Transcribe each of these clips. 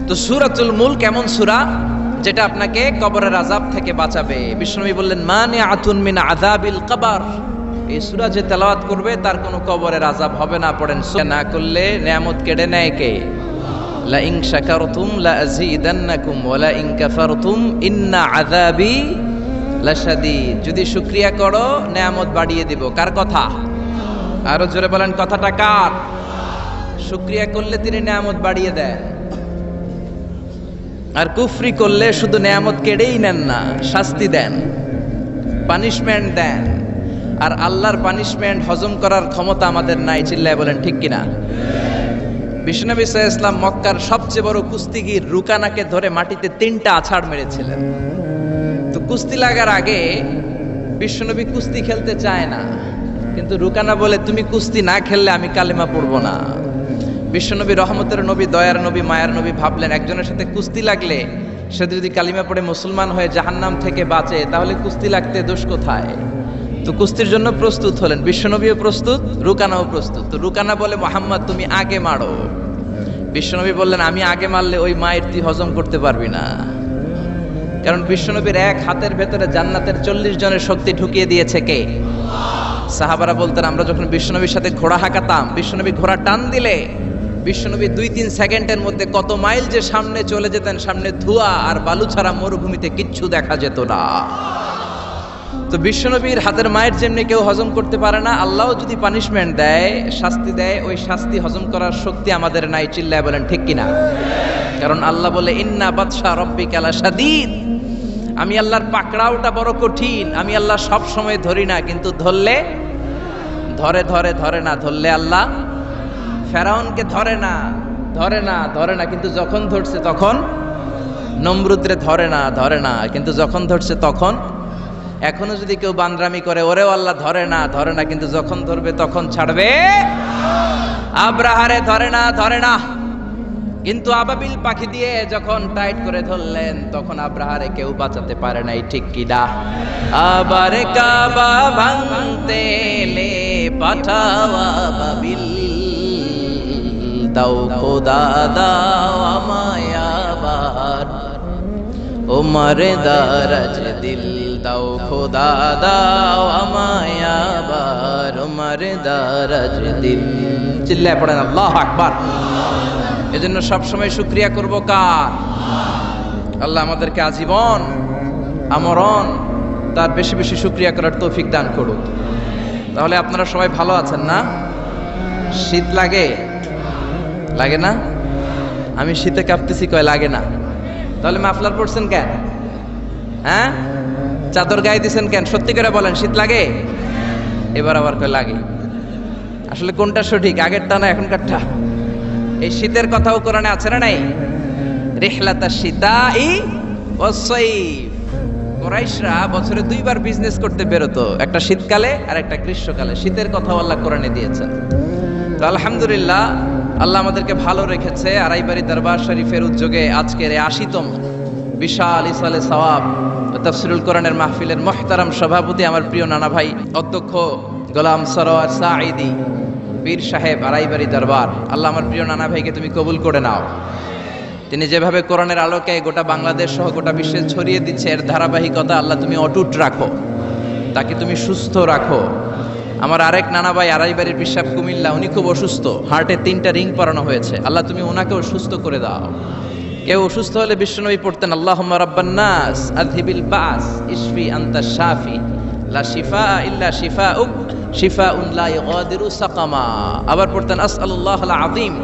তো সূরাতুল মুলক এমন সূরা যেটা আপনাকে কবরের আযাব থেকে বাঁচাবে। বিশ্বনবী বললেন মানিআতুন মিন আযাবিল কবর, এই সূরা যে তেলাওয়াত করবে তার কোনো কবরের আযাব হবে না। পড়েন, না করলে নিয়ামত কেড়ে নেয় কে? লা ইন শাকারতুম লা আযীদান্নাকুম ওয়া লা ইন কাফারতুম ইন্না আযাবি লাশাদীদ। যদি শুকরিয়া করো নিয়ামত বাড়িয়ে দেব। কার কথা? আরো জোরে বলেন, কথাটা কার? শুকরিয়া করলে তিনি নিয়ামত বাড়িয়ে দেন, আর কুফরি করলে শুধু নিয়ামত কেড়েই নেন না, শাস্তি দেন, পানিশমেন্ট দেন। আর আল্লাহর পানিশমেন্ট হজম করার ক্ষমতা আমাদের নাই। চিল্লায় বলেন ঠিক কিনা? বিশ্বনবী সাল্লাল্লাহু আলাইহি ওয়াসাল্লাম মক্কার সবচেয়ে বড় কুস্তিগীর রুকানাকে ধরে মাটিতে 3টা আছাড় মেরেছিলেন। তো কুস্তি লাগার আগে বিশ্বনবী কুস্তি খেলতে চায় না, কিন্তু রুকানা বলে তুমি কুস্তি না খেললে আমি কালেমা পড়বো না। বিশ্বনবী রহমতের নবী, দয়ার নবী, মায়ার নবী ভাবলেন একজনের সাথে কুস্তি লাগলে সে যদি কালিমা পড়ে মুসলমান হয়ে জাহান্নাম থেকে বাঁচে, তাহলে কুস্তি লাগতে দোষ কোথায়? তো কুস্তির জন্য প্রস্তুত হলেন। বিশ্বনবীও প্রস্তুত, রুকানাও প্রস্তুত। তো রুকানা বলে মুহাম্মদ তুমি আগে মারো। বিশ্বনবী বললেন আমি আগে মারলে ওই মায়ের তুই হজম করতে পারবি না, কারণ বিশ্বনবীর এক হাতের ভেতরে জান্নাতের 40 জনের শক্তি ঢুকিয়ে দিয়েছে কে? সাহাবারা বলতেন আমরা যখন বিশ্বনবীর সাথে ঘোড়া হাঁকাতাম, বিশ্বনবী ঘোড়া টান দিলে বিশ্বনবী 2-3 সেকেন্ডের মধ্যে কত মাইল যে সামনে চলে যেতেন, সামনে ধোঁয়া আর বালু ছাড়া মরুভূমিতে কিচ্ছু দেখা যেত না। তো বিশ্বনবীর হাতের মায়ের যেমনি কেউ হজম করতে পারে না, আল্লাহ যদি পানিশমেন্ট দেয়, শাস্তি দেয়, ওই শাস্তি হজম করার শক্তি আমাদের নাই। চিল্লায় বলেন ঠিক কিনা? কারণ আল্লাহ বলে ইন্না বাতশা রাব্বিকা লাশাদীদ, আমি আল্লাহর পাকড়াওটা বড় কঠিন। আমি আল্লাহ সব সময় ধরি না, কিন্তু ধরলে ধরে না। ধরলে আল্লাহ ফেরাউনকে ধরে না, কিন্তু যখন ধরছে তখন নমরুদরে ধরে না, কিন্তু যখন ধরছে তখন। এখনো যদি কেউ বান্দরামি করে, ওরেও আল্লাহ ধরে না, কিন্তু যখন ধরবে তখন ছাড়বে। আব্রাহারে ধরে না, কিন্তু আবাবিল পাখি দিয়ে যখন টাইট করে ধরলেন তখন আব্রাহারে কেউ বাঁচাতে পারে নাই। ঠিক কিনা? আবার কাবা ভাঙতে এলে পাঠাও আবাবিল, দাও খোদা দাও আমায় আবার, ওমরে দারাজ দিল, দাও খোদা দাও আমায় আবার, ওমরে দারাজ দিল। চিল্লায় পড়েন আল্লাহু আকবার। এজন্য সবসময় শুকরিয়া করব কার? আল্লাহ আমাদেরকে আজীবন আমরণ তার বেশি বেশি শুকরিয়া করার তৌফিক দান করুক। তাহলে আপনারা সবাই ভালো আছেন না? শীত লাগে না? আমি শীতে কাঁপতেছি, কয় লাগে না। তাহলে মাফলার পরছেন কেন? হ্যাঁ, চাদর গায়ে দিছেন কেন? সত্যি করে বলেন, শীত লাগে? এবার আবার কয় লাগে। আসলে কোনটা সঠিক, আগেরটা না এখনকারটা? এই শীতের কথাও কোরআনে আছে না নাই? রিহলাতাশ শীতাই ওয়াস সাইফ। কুরাইশরা বছরে 2বার বিজনেস করতে বেরোতো, একটা শীতকালে আর একটা গ্রীষ্মকালে। শীতের কথাও আল্লাহ কোরআনে দিয়েছেন। তো আলহামদুলিল্লাহ, আল্লাহ আমাদেরকে ভালো রেখেছে। আড়াইবাড়ি দরবার শরীফের উদ্যোগে আজকের এই 80তম বিশাল ইসালে সওয়াব তাফসীরুল কোরআনের মাহফিলের মুহতারাম সভাপতি আমার প্রিয় নানা ভাই অধ্যক্ষ গোলাম সরোয়ার সাঈদী পীর সাহেব, আড়াইবাড়ি দরবার। আল্লাহ আমার প্রিয় নানা ভাইকে তুমি কবুল করে নাও। তিনি যেভাবে কোরআনের আলোকে গোটা বাংলাদেশ সহ গোটা বিশ্বে ছড়িয়ে দিচ্ছে, এর ধারাবাহিকতা আল্লাহ তুমি অটুট রাখো, তাকে তুমি সুস্থ রাখো। আমার আরেক নানা ভাই আড়াইবাড়ির পিসাব কুমিল্লা, উনি খুব অসুস্থ, হার্টে 3টা রিং পরানো হয়েছে। আল্লাহ তুমি ওনাকেও সুস্থ করে দাও। কেউ অসুস্থ হলে বিশ্বনবী পড়তেন আল্লাহুম্মা রাব্বান নাস আযহিবিল বাস ইশফি আনতা শাফি লা শিফা ইল্লা শিফাউক শিফাউন লা ইগাদিরু সাকামা। আবার পড়তেন আসআলুল্লাহাল আযীম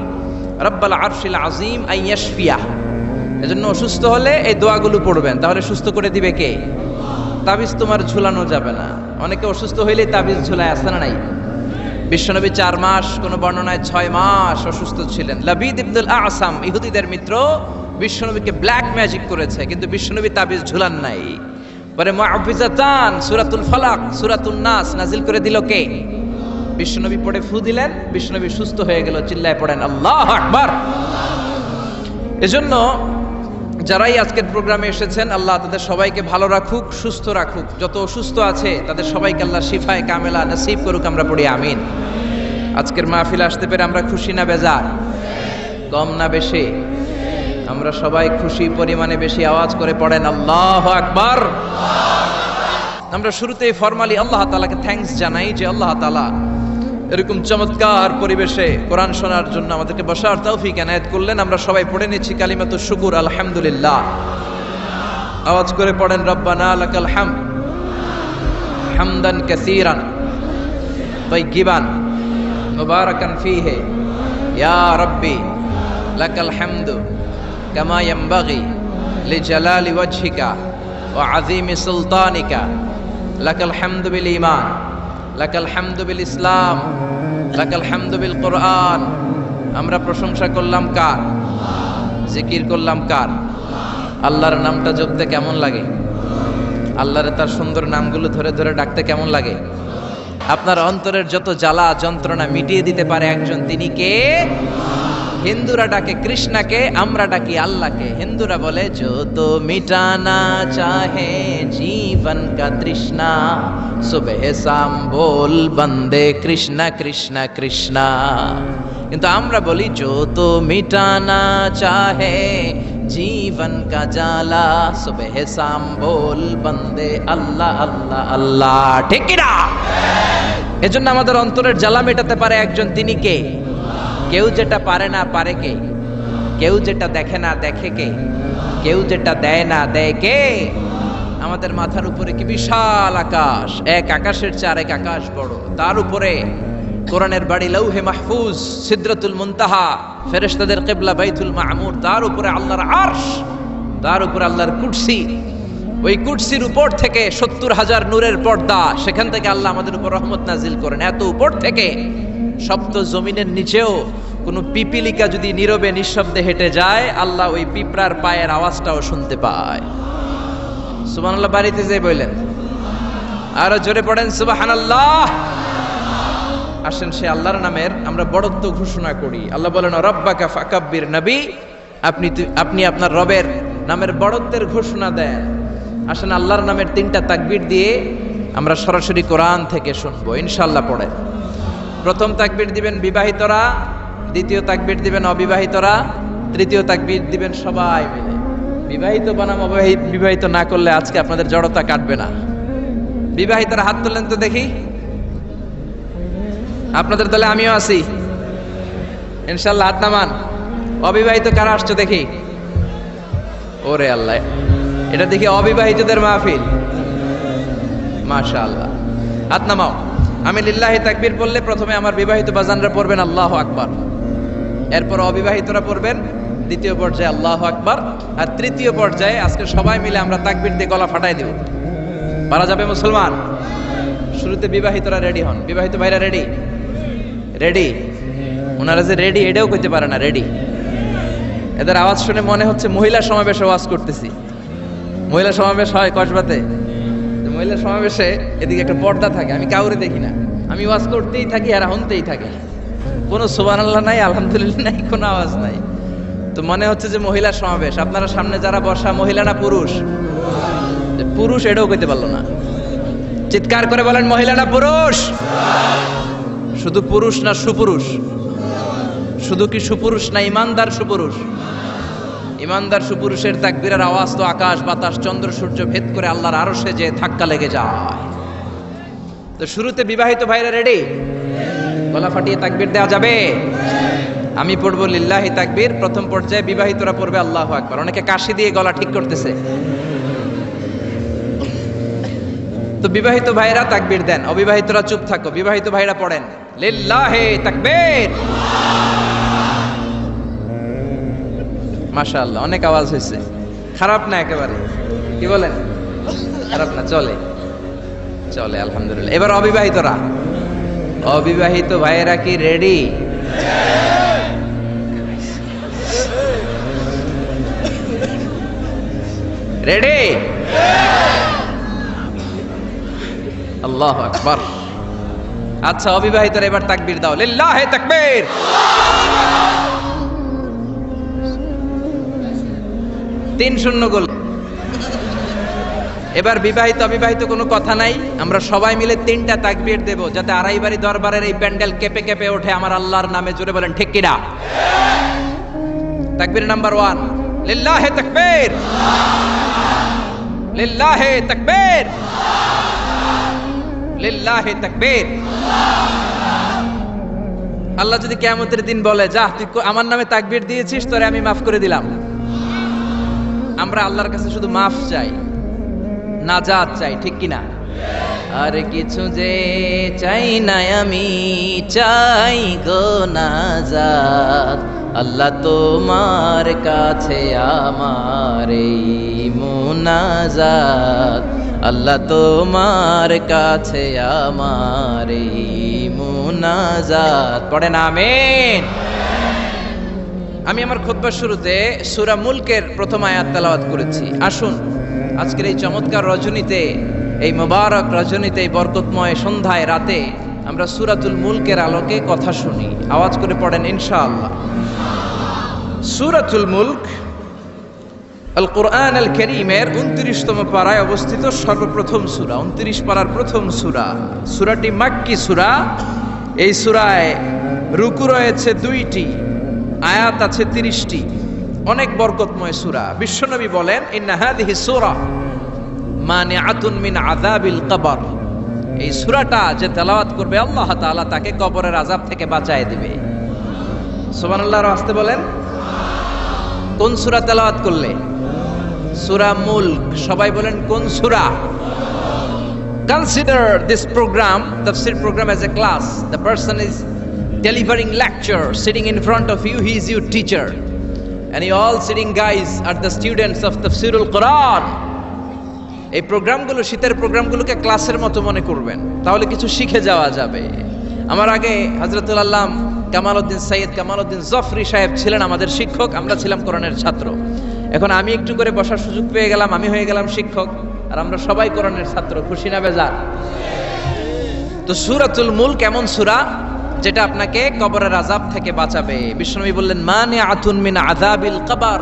রাব্বাল আরশিল আযীম আন ইয়াশফিয়া। এজন্য অসুস্থ হলে এই দোয়াগুলো পড়বেন, তাহলে সুস্থ করে দিবে কে? তাবিজ তোমার ঝুলানো যাবে না। অনেকে অসুস্থ হইলেই তাবিজ ঝুলায়, আসে না নাই? বিশ্বনবী 4 মাস, কোন বর্ণনায় 6 মাস অসুস্থ ছিলেন। লাবিদ ইবনুল আসাম, ইহুদিদের মিত্র, বিশ্বনবীকে ব্ল্যাক ম্যাজিক করেছে, কিন্তু বিশ্বনবী তাবিজ ঝুলান নাই। পরে মুআউযিজাতান, সূরাতুল ফালাক, সূরাতুন নাস নাজিল করে দিল কে? বিশ্বনবী পড়ে ফু দিলেন, বিশ্বনবী সুস্থ হয়ে গেল। চিল্লায় পড়েন আল্লাহু আকবার। এজন্য যারাই আজকের প্রোগ্রামে এসেছেন, আল্লাহ তাদের সবাইকে ভালো রাখুক, সুস্থ রাখুক। যত অসুস্থ আছে তাদের সবাইকে আল্লাহ শিফায়ে কামেলা নসিব করুক। আমরা পড়ি আমিন। আজকের মাহফিলে আসতে পেরে আমরা খুশি না বেজার? কম না বেশি? আমরা সবাই খুশি পরিমাণে বেশি আওয়াজ করে পড়েন আল্লাহু আকবার। আমরা শুরুতেই ফরমালি আল্লাহ তাআলাকে থ্যাঙ্কস জানাই যে আল্লাহ তাআলা এরকম চমৎকার পরিবেশে কোরআন শোনার জন্য আমাদেরকে বসার তৌফিক এনায়েত করলেন। আমরা সবাই পড়ে নিচ্ছি কালিমাতুশ শুকুর আলহামদুলিল্লাহ। আওয়াজ করে পড়েন রব্বানা লাকাল হামদ হামদান কাসীরান তাইয়িবান মুবারাকান ফীহি ইয়া রাব্বি লাকাল হামদু কামা ইয়ানবাগি লিজালালি ওয়াজহিকা ওয়া আযীমি সুলতানিকা লাকাল হামদু বিল ঈমান লাকাল হামদু বিল ইসলাম লাকাল হামদু বিল কোরআন। আমরা প্রশংসা করলাম কার? জিকির করলাম কার? আল্লাহর নামটা জপতে কেমন লাগে? আল্লাহর তার সুন্দর নামগুলো ধরে ধরে ডাকতে কেমন লাগে? আপনার অন্তরের যত জ্বালা যন্ত্রণা মিটিয়ে দিতে পারে একজন, তিনি কে? হিন্দুরা ডাকে কৃষ্ণাকে, আমরা ডাকি আল্লাহকে। হিন্দুরা বলে যো তো মিটানা চাহে জীবন কা তৃষ্ণা সুবহ শাম বল বন্দে কৃষ্ণা কৃষ্ণা কৃষ্ণা। কিন্তু আমরা বলি যো তো মিটানা চাহে জীবন কা জালা সুবহ শাম বল বন্দে আল্লাহ আল্লাহ আল্লাহ। ঠিক কি না? এজন্য আমাদের অন্তরের জ্বালা মেটাতে পারে একজন, তিনি কে? কেউ যেটা পারে না পারে কে? কেউ যেটা দেখে না দেখে কে? কেউ যেটা দেয় না দেয় কে? আমাদের মাথার উপরে কি বিশাল আকাশ, এক আকাশের চেয়ে আরেক আকাশ বড়, তার উপরে কোরআনের বাড়ি লৌহে মাহফুজ, সিদরাতুল মুনতাহা, ফেরেশতাদের কিবলা বাইতুল মামুর, তার উপরে আল্লাহর আরশ, তার উপরে আল্লাহর কুরসি। ওই কুরসির উপর থেকে ৭০,০০০ নূরের পর্দা, সেখান থেকে আল্লাহ আমাদের উপর রহমত নাজিল করেন। এত উপর থেকে সপ্ত জমিনের নিচেও কোনো পিপিলিকা যদি নীরবে নিঃশব্দে হেঁটে যায়, আল্লাহ ওই পিঁপড়ার পায়ের আওয়াজটাও শুনতে পায়। সুবহানাল্লাহ বাড়িতে যে বললেন, আরো জোরে পড়েন সুবহানাল্লাহ। আসেন সে আল্লাহর নামের আমরা বড়ত্ব ঘোষণা করি। আল্লাহ বলেন রব্বাকা ফাকাব্বির, নবী আপনি আপনার রবের নামের বড়ত্বের ঘোষণা দেন। আসেন আল্লাহর নামের 3টা তাকবীর দিয়ে আমরা সরাসরি কোরআন থেকে শুনবো ইনশাআল্লাহ। পড়েন। প্রথম তাকবীর দিবেন বিবাহিতরা, দ্বিতীয় তাকবীর দিবেন অবিবাহিতরা, তৃতীয় তাকবীর দিবেন সবাই মিলে। বিবাহিত বনাম বিবাহিত না করলে আজকে আপনাদের জড়তা কাটবে না। বিবাহিতরা হাত তোলেন তো দেখি। আপনাদের দলে আমিও আছি ইনশাআল্লাহ, হাত নামান। অবিবাহিত কারা আসছে দেখি? ওরে আল্লাহ, এটা দেখি অবিবাহিতদের মাহফিল। মাশাআল্লাহ, হাত নামাও। আমি লিল্লাহি তাকবীর বললে প্রথমে আমার বিবাহিত বাজানরা পড়বেন আল্লাহু আকবার, এরপর অবিবাহিতরা পড়বেন দ্বিতীয় পর্যায়ে আল্লাহু আকবার, আর তৃতীয় পর্যায়ে আজকে সবাই মিলে আমরা তাকবীর দিয়ে গলা ফাটাই দেব। পারা যাবে মুসলমান? শুরুতে বিবাহিতরা রেডি হন। বিবাহিত ভাইরা রেডি? রেডি? ওনারা যে রেডি এটাও কইতে পারে না রেডি। এদের আওয়াজ শুনে মনে হচ্ছে মহিলা সমাবেশে ওয়াজ করতেছি। মহিলা সমাবেশ হয় কসবাতে, মহিলা সমাবেশে এদিকে একটা পর্দা থাকে, আমি কাউরে দেখি না, আমি ওয়াজ করতেই থাকি আর হনতেই থাকে, কোনো সুবহানাল্লাহ নাই, আলহামদুলিল্লাহ নাই, কোনো আওয়াজ নাই। তো মনে হচ্ছে যে মহিলা সমাবেশ। আপনারা সামনে যারা বসা মহিলা না পুরুষ? পুরুষ এটাও কইতে পারলো না। চিৎকার করে বলেন মহিলা না পুরুষ? শুধু পুরুষ না সুপুরুষ? শুধু কি সুপুরুষ না ইমানদার সুপুরুষ? ইমানদার সুপুরুষের তাকবীরের আওয়াজ তো আকাশ বাতাস চন্দ্র সূর্য ভেদ করে আল্লাহর আরশে যে ধাক্কা লেগে যায়। তো শুরুতে বিবাহিত ভাইরা রেডি? গলা ফাটিয়ে তাকবীর দেওয়া যাবে? আমি পড়ব লিল্লাহি তাকবীর, প্রথম পর্যায়ে বিবাহিতরা পড়বে আল্লাহু আকবার। অনেকে কাশি দিয়ে গলা ঠিক করতেছে। তো বিবাহিত ভাইরা তাকবীর দেন, অবিবাহিতরা চুপ থাকো। বিবাহিত ভাইরা পড়েন লিল্লাহি তাকবীর। মাশাআল্লাহ, অনেক আওয়াজ হয়েছে, খারাপ না একেবারে। কি বলেন? খারাপ না, চলে চলে আলহামদুলিল্লাহ। এবার অবিবাহিতরা, অবিবাহিত ভাইয়েরা কি রেডি? রেডি? আল্লাহু আকবার। আচ্ছা অবিবাহিতরা এবার তাকবীর দাও, লিল্লাহি তাকবীর। তিন শূন্য গোল। এবার বিবাহিত অবিবাহিত কোনো কথা নাই, আমরা সবাই মিলে 3টা তাকবীর দেব, যাতে আড়াইবাড়ি দরবারের এই প্যান্ডেল কেঁপে কেঁপে ওঠে আমার আল্লাহর নামে। জোরে বলেন ঠিক কিনা? তাকবীর নাম্বার 1, লিল্লাহে তাকবীর, লিল্লাহে তাকবীর, লিল্লাহে তাকবীর। আল্লাহ যদি কিয়ামতের দিন বলে, যা তুই আমার নামে তাকবীর দিয়েছিস, তোরে আমি মাফ করে দিলাম। আমরা আল্লাহর কাছে শুধু মাফ চাই, নাজাত চাই, ঠিক কিনা? আর কিছু যে চাই না আমি, চাই গো নাজাত। আল্লাহ তোমার কাছে আমার এই মুনাজাত, আল্লাহ তোমার কাছে আমার এই মুনাজাত। পড়েন আমিন। আমি আমার খুতবার শুরুতে সূরা মুলকের প্রথম আয়াত তেলাওয়াত করেছি। আসুন আজকের এই চমৎকার রজনীতে, এই মোবারক রজনীতে, এই বরকতময় সন্ধ্যায়, রাতে আমরা সূরাতুল মুলকের আলোকে কথা শুনি। আওয়াজ করে পড়েন ইনশাআল্লাহ। সূরাতুল মুলক আল কোরআন আল কারীমের 29তম পারায় অবস্থিত সর্বপ্রথম সূরা, 29 পারার প্রথম সূরা। সূরাটি মাক্কি সূরা। এই সূরায় রুকু রয়েছে 2টি, আয়াত আছে 30টি। অনেক বরকতময় সূরা। বিশ্বনবী বলেন, ইন্না হাযিহি সূরা মানিআতুন মিন আযাবিল কবর। এই সূরাটা যে তেলাওয়াত করবে আল্লাহ তাআলা তাকে কবরের আযাব থেকে বাঁচায় দিবে। সুবহানাল্লাহর আস্তে বলেন। কোন সূরা তেলাওয়াত করলে? সূরা মুলক। সবাই বলেন কোন সূরা? Consider this program, tafsir program, as a class. The person is delivering lecture, sitting in front of you, he is your teacher. And you all sitting guys are the students of Tafsirul Quran. এই প্রোগ্রামগুলো, শীতের প্রোগ্রামগুলোকে ক্লাসের মতো মনে করবেন, তাহলে কিছু শিখে যাওয়া যাবে। আমার আগে হযরতুল আল্লাম কামালউদ্দিন সৈয়দ কামালউদ্দিন জফরি সাহেব ছিলেন আমাদের শিক্ষক, আমরা ছিলাম কোরআনের ছাত্র। এখন আমি একটু করে বসার সুযোগ পেয়ে গেলাম, আমি হয়ে গেলাম শিক্ষক, আর আমরা সবাই কোরআনের ছাত্র। খুশি না বেজার? তো সূরাতুল মুলক এমন সূরা যেটা আপনাকে কবরের আযাব থেকে বাঁচাবে। বিশ্বনবী বললেন, মানিআতুন মিন আযাবিল কবর।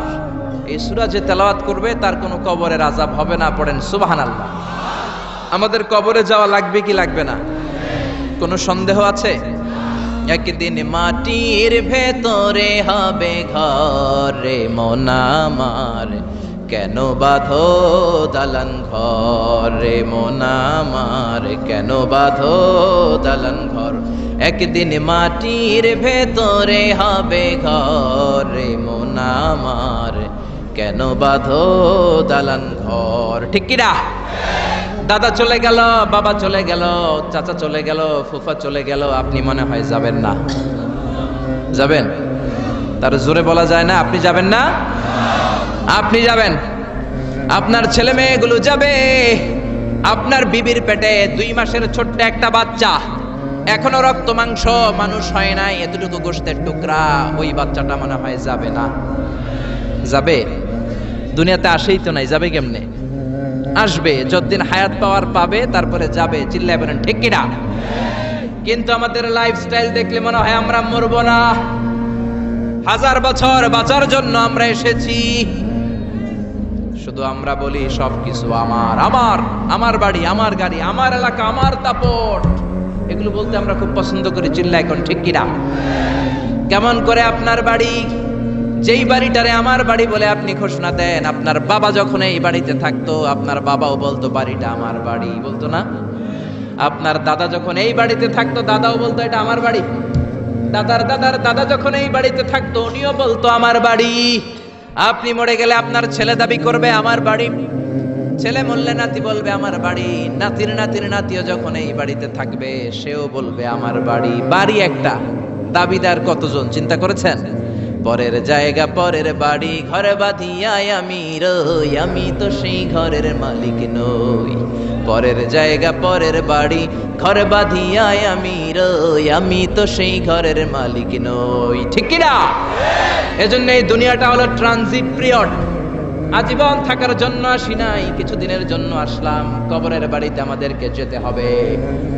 এই সূরা যে তেলাওয়াত করবে তার কোনো কবরের আযাব হবে না। পড়েন সুবহানাল্লাহ। আমাদের কবরে যাওয়া লাগবে কি লাগবে না? কোনো সন্দেহ আছে? একদিন মাটির ভেতরে হবে ঘর রে মন আমার, কেন বাঁধো দালান ঘর রে মন আমার, কেন বাঁধো দালান ঘর। একদিন মাটির ভেতরে হবে ঘর রে মন আমার, কেন বাঁধো দালান ঘর। ঠিক কিনা? দাদা চলে গেল, বাবা চলে গেল, চাচা চলে গেল, ফুফা চলে গেল, আপনি মনে হয় যাবেন না। যাবেন? তার জোরে বলা যায় না আপনি যাবেন না? আপনি যাবেন। আপনার ছেলে মেয়েগুলো যাবে। আপনার বিবির পেটে 2 মাসের ছোট্ট একটা বাচ্চা, এখনো রক্ত মাংস মানুষ হয় নাই, এতটুকু গোশতের টুকরা, ওই বাচ্চাটা মনে হয় যাবে না। যাবে? দুনিয়াতে আসেই তো নাই, যাবে কেমনে? আসবে, যতদিন হায়াত পাওয়ার পাবে তারপরে যাবে। চিল্লায় বলেন ঠিক কিনা? কিন্তু আমাদের লাইফস্টাইল দেখলে মনে হয় আমরা মরবো না, 1000 বছর বাঁচার জন্য আমরা এসেছি। শুধু আমরা বলি সবকিছু আমার, আমার, আমার বাড়ি, আমার গাড়ি, আমার এলাকা, আমার দাপট, এগুলো বলতে আমরা খুব পছন্দ করি। চিল্লায় এখন ঠিক কিনা? কেমন করে আপনার বাড়ি, যেই বাড়িটারে আমার বাড়ি বলে আপনি ঘোষণা দেন, আপনার বাবা যখন এই বাড়িতে থাকতো আপনার বাবাও বলতো বাড়িটা আমার বাড়ি, বলতো না? আপনার দাদা যখন এই বাড়িতে থাকতো দাদাও বলতো এটা আমার বাড়ি। দাদার দাদার দাদা যখন এই বাড়িতে থাকতো উনিও বলতো আমার বাড়ি। আপনি মরে গেলে আপনার ছেলে দাবি করবে আমার বাড়ি, ছেলে মরলে নাতি বলবে আমার বাড়ি, নাতির নাতির নাতিও যখন এই বাড়িতে থাকবে সেও বলবে আমার বাড়ি। বাড়ি একটা, দাবিদার কতজন চিন্তা করেছেন? পরের জায়গা পরের বাড়ি, ঘরে বাঁধিয়ায় আমি রই, আমি তো সেই ঘরের মালিক নই। পরের জায়গা পরের বাড়ি, ঘরে বাঁধিয়ায় আমি রই, আমি তো সেই ঘরের মালিক নই। ঠিক কিনা? এজন্য এই দুনিয়াটা হলো ট্রানজিট পিরিয়ড। আজীবন থাকার জন্য আসি নাই, কিছুদিনের জন্য আসলাম। কবরের বাড়িতে আমাদেরকে যেতে হবে,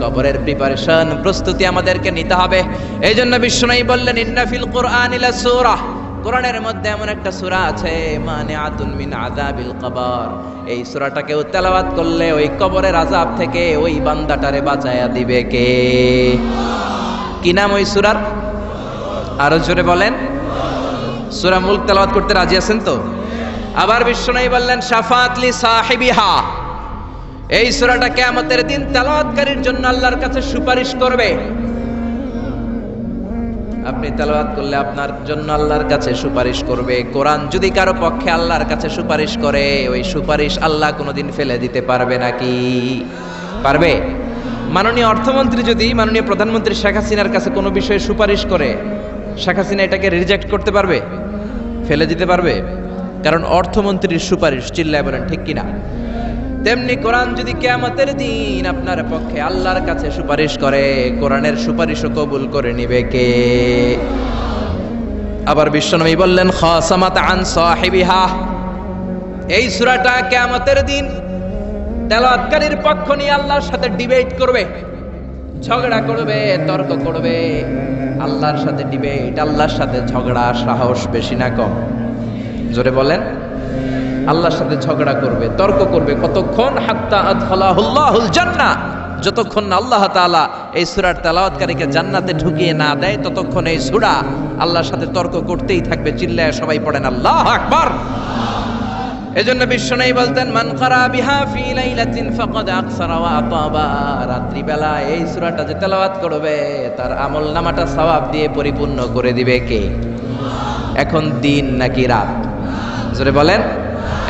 কবরের প্রিপারেশন, প্রস্তুতি আমাদেরকে নিতে হবে। এই জন্য বিশ্বনবী বললেন, ইন্না ফিল কুরআনি লাসূরা, কোরআনের মধ্যে এমন একটা সূরা আছে, মানিআতুন মিন আযাবিল কবর। এই সূরাটাকে তেলাওয়াত করলে ওই কবরের আযাব থেকে ওই বান্দাটারে বাঁচায়া দিবে কে? কি নাম ওই সূরার? আরো জোরে বলেন। সূরা মুলক তেলাওয়াত করতে রাজি আছেন তো? আবার বিশ্বনবী বললেন শাফাআত লি সাহিবিহা, এই সূরাটা কিয়ামতের দিন তেলাওয়াতকারীর জন্য আল্লাহর কাছে সুপারিশ করবে। আপনি তেলাওয়াত করলে আপনার জন্য আল্লাহর কাছে সুপারিশ করবে। কোরআন যদি কারো পক্ষে আল্লাহর কাছে সুপারিশ করে, ওই সুপারিশ আল্লাহ কোনোদিন ফেলে দিতে পারবে নাকি? পারবে? মাননীয় অর্থমন্ত্রী যদি মাননীয় প্রধানমন্ত্রী শেখ হাসিনার কাছে কোনো বিষয়ে সুপারিশ করে, শেখ হাসিনা এটাকে রিজেক্ট করতে পারবে? ফেলে দিতে পারবে? কারণ অর্থমন্ত্রীর সুপারিশ, চিল্লায় বলেন ঠিক কিনা? তেমনি কোরআন যদি কিয়ামতের দিন আপনার পক্ষে আল্লাহর কাছে সুপারিশ করে, কোরআনের সুপারিশও কবুল করে নিবে কে? আবার বিশ্বনবী বললেন খাসামাত আন সাহিবিহা, এই সূরাটা কিয়ামতের দিন তেলাওয়াতকারীর পক্ষ নিয়ে আল্লাহর সাথে ডিবেট করবে, ঝগড়া করবে, তর্ক করবে। আল্লাহর সাথে ডিবেট, আল্লাহর সাথে ঝগড়া, সাহস বেশি না কম? জোরে বলেন। আল্লাহর সাথে ঝগড়া করবে, তর্ক করবে, কতক্ষণ? হাত্তা আদখালাহুল্লাহুল জান্নাহ, যতক্ষণ না আল্লাহ তাআলা এই সূরার তেলাওয়াতকারীকে জান্নাতে ঢুকিয়ে না দেয়, ততক্ষণ এই সূরা আল্লাহর সাথে তর্ক করতেই থাকবে। চিল্লায় সবাই পড়েন আল্লাহু আকবার। এজন্য বিশ্বনবী বলতেন মান ক্বারা বিহা ফি লাইলাতিন ফাকাদ আকসারা ওয়া আতাবা, রাত্রি বেলা এই সূরাটা যে তেলাওয়াত করবে তার আমলনামাটা সওয়াব দিয়ে পরিপূর্ণ করে দিবে কে? এখন দিন নাকি রাত? জোরে বলেন।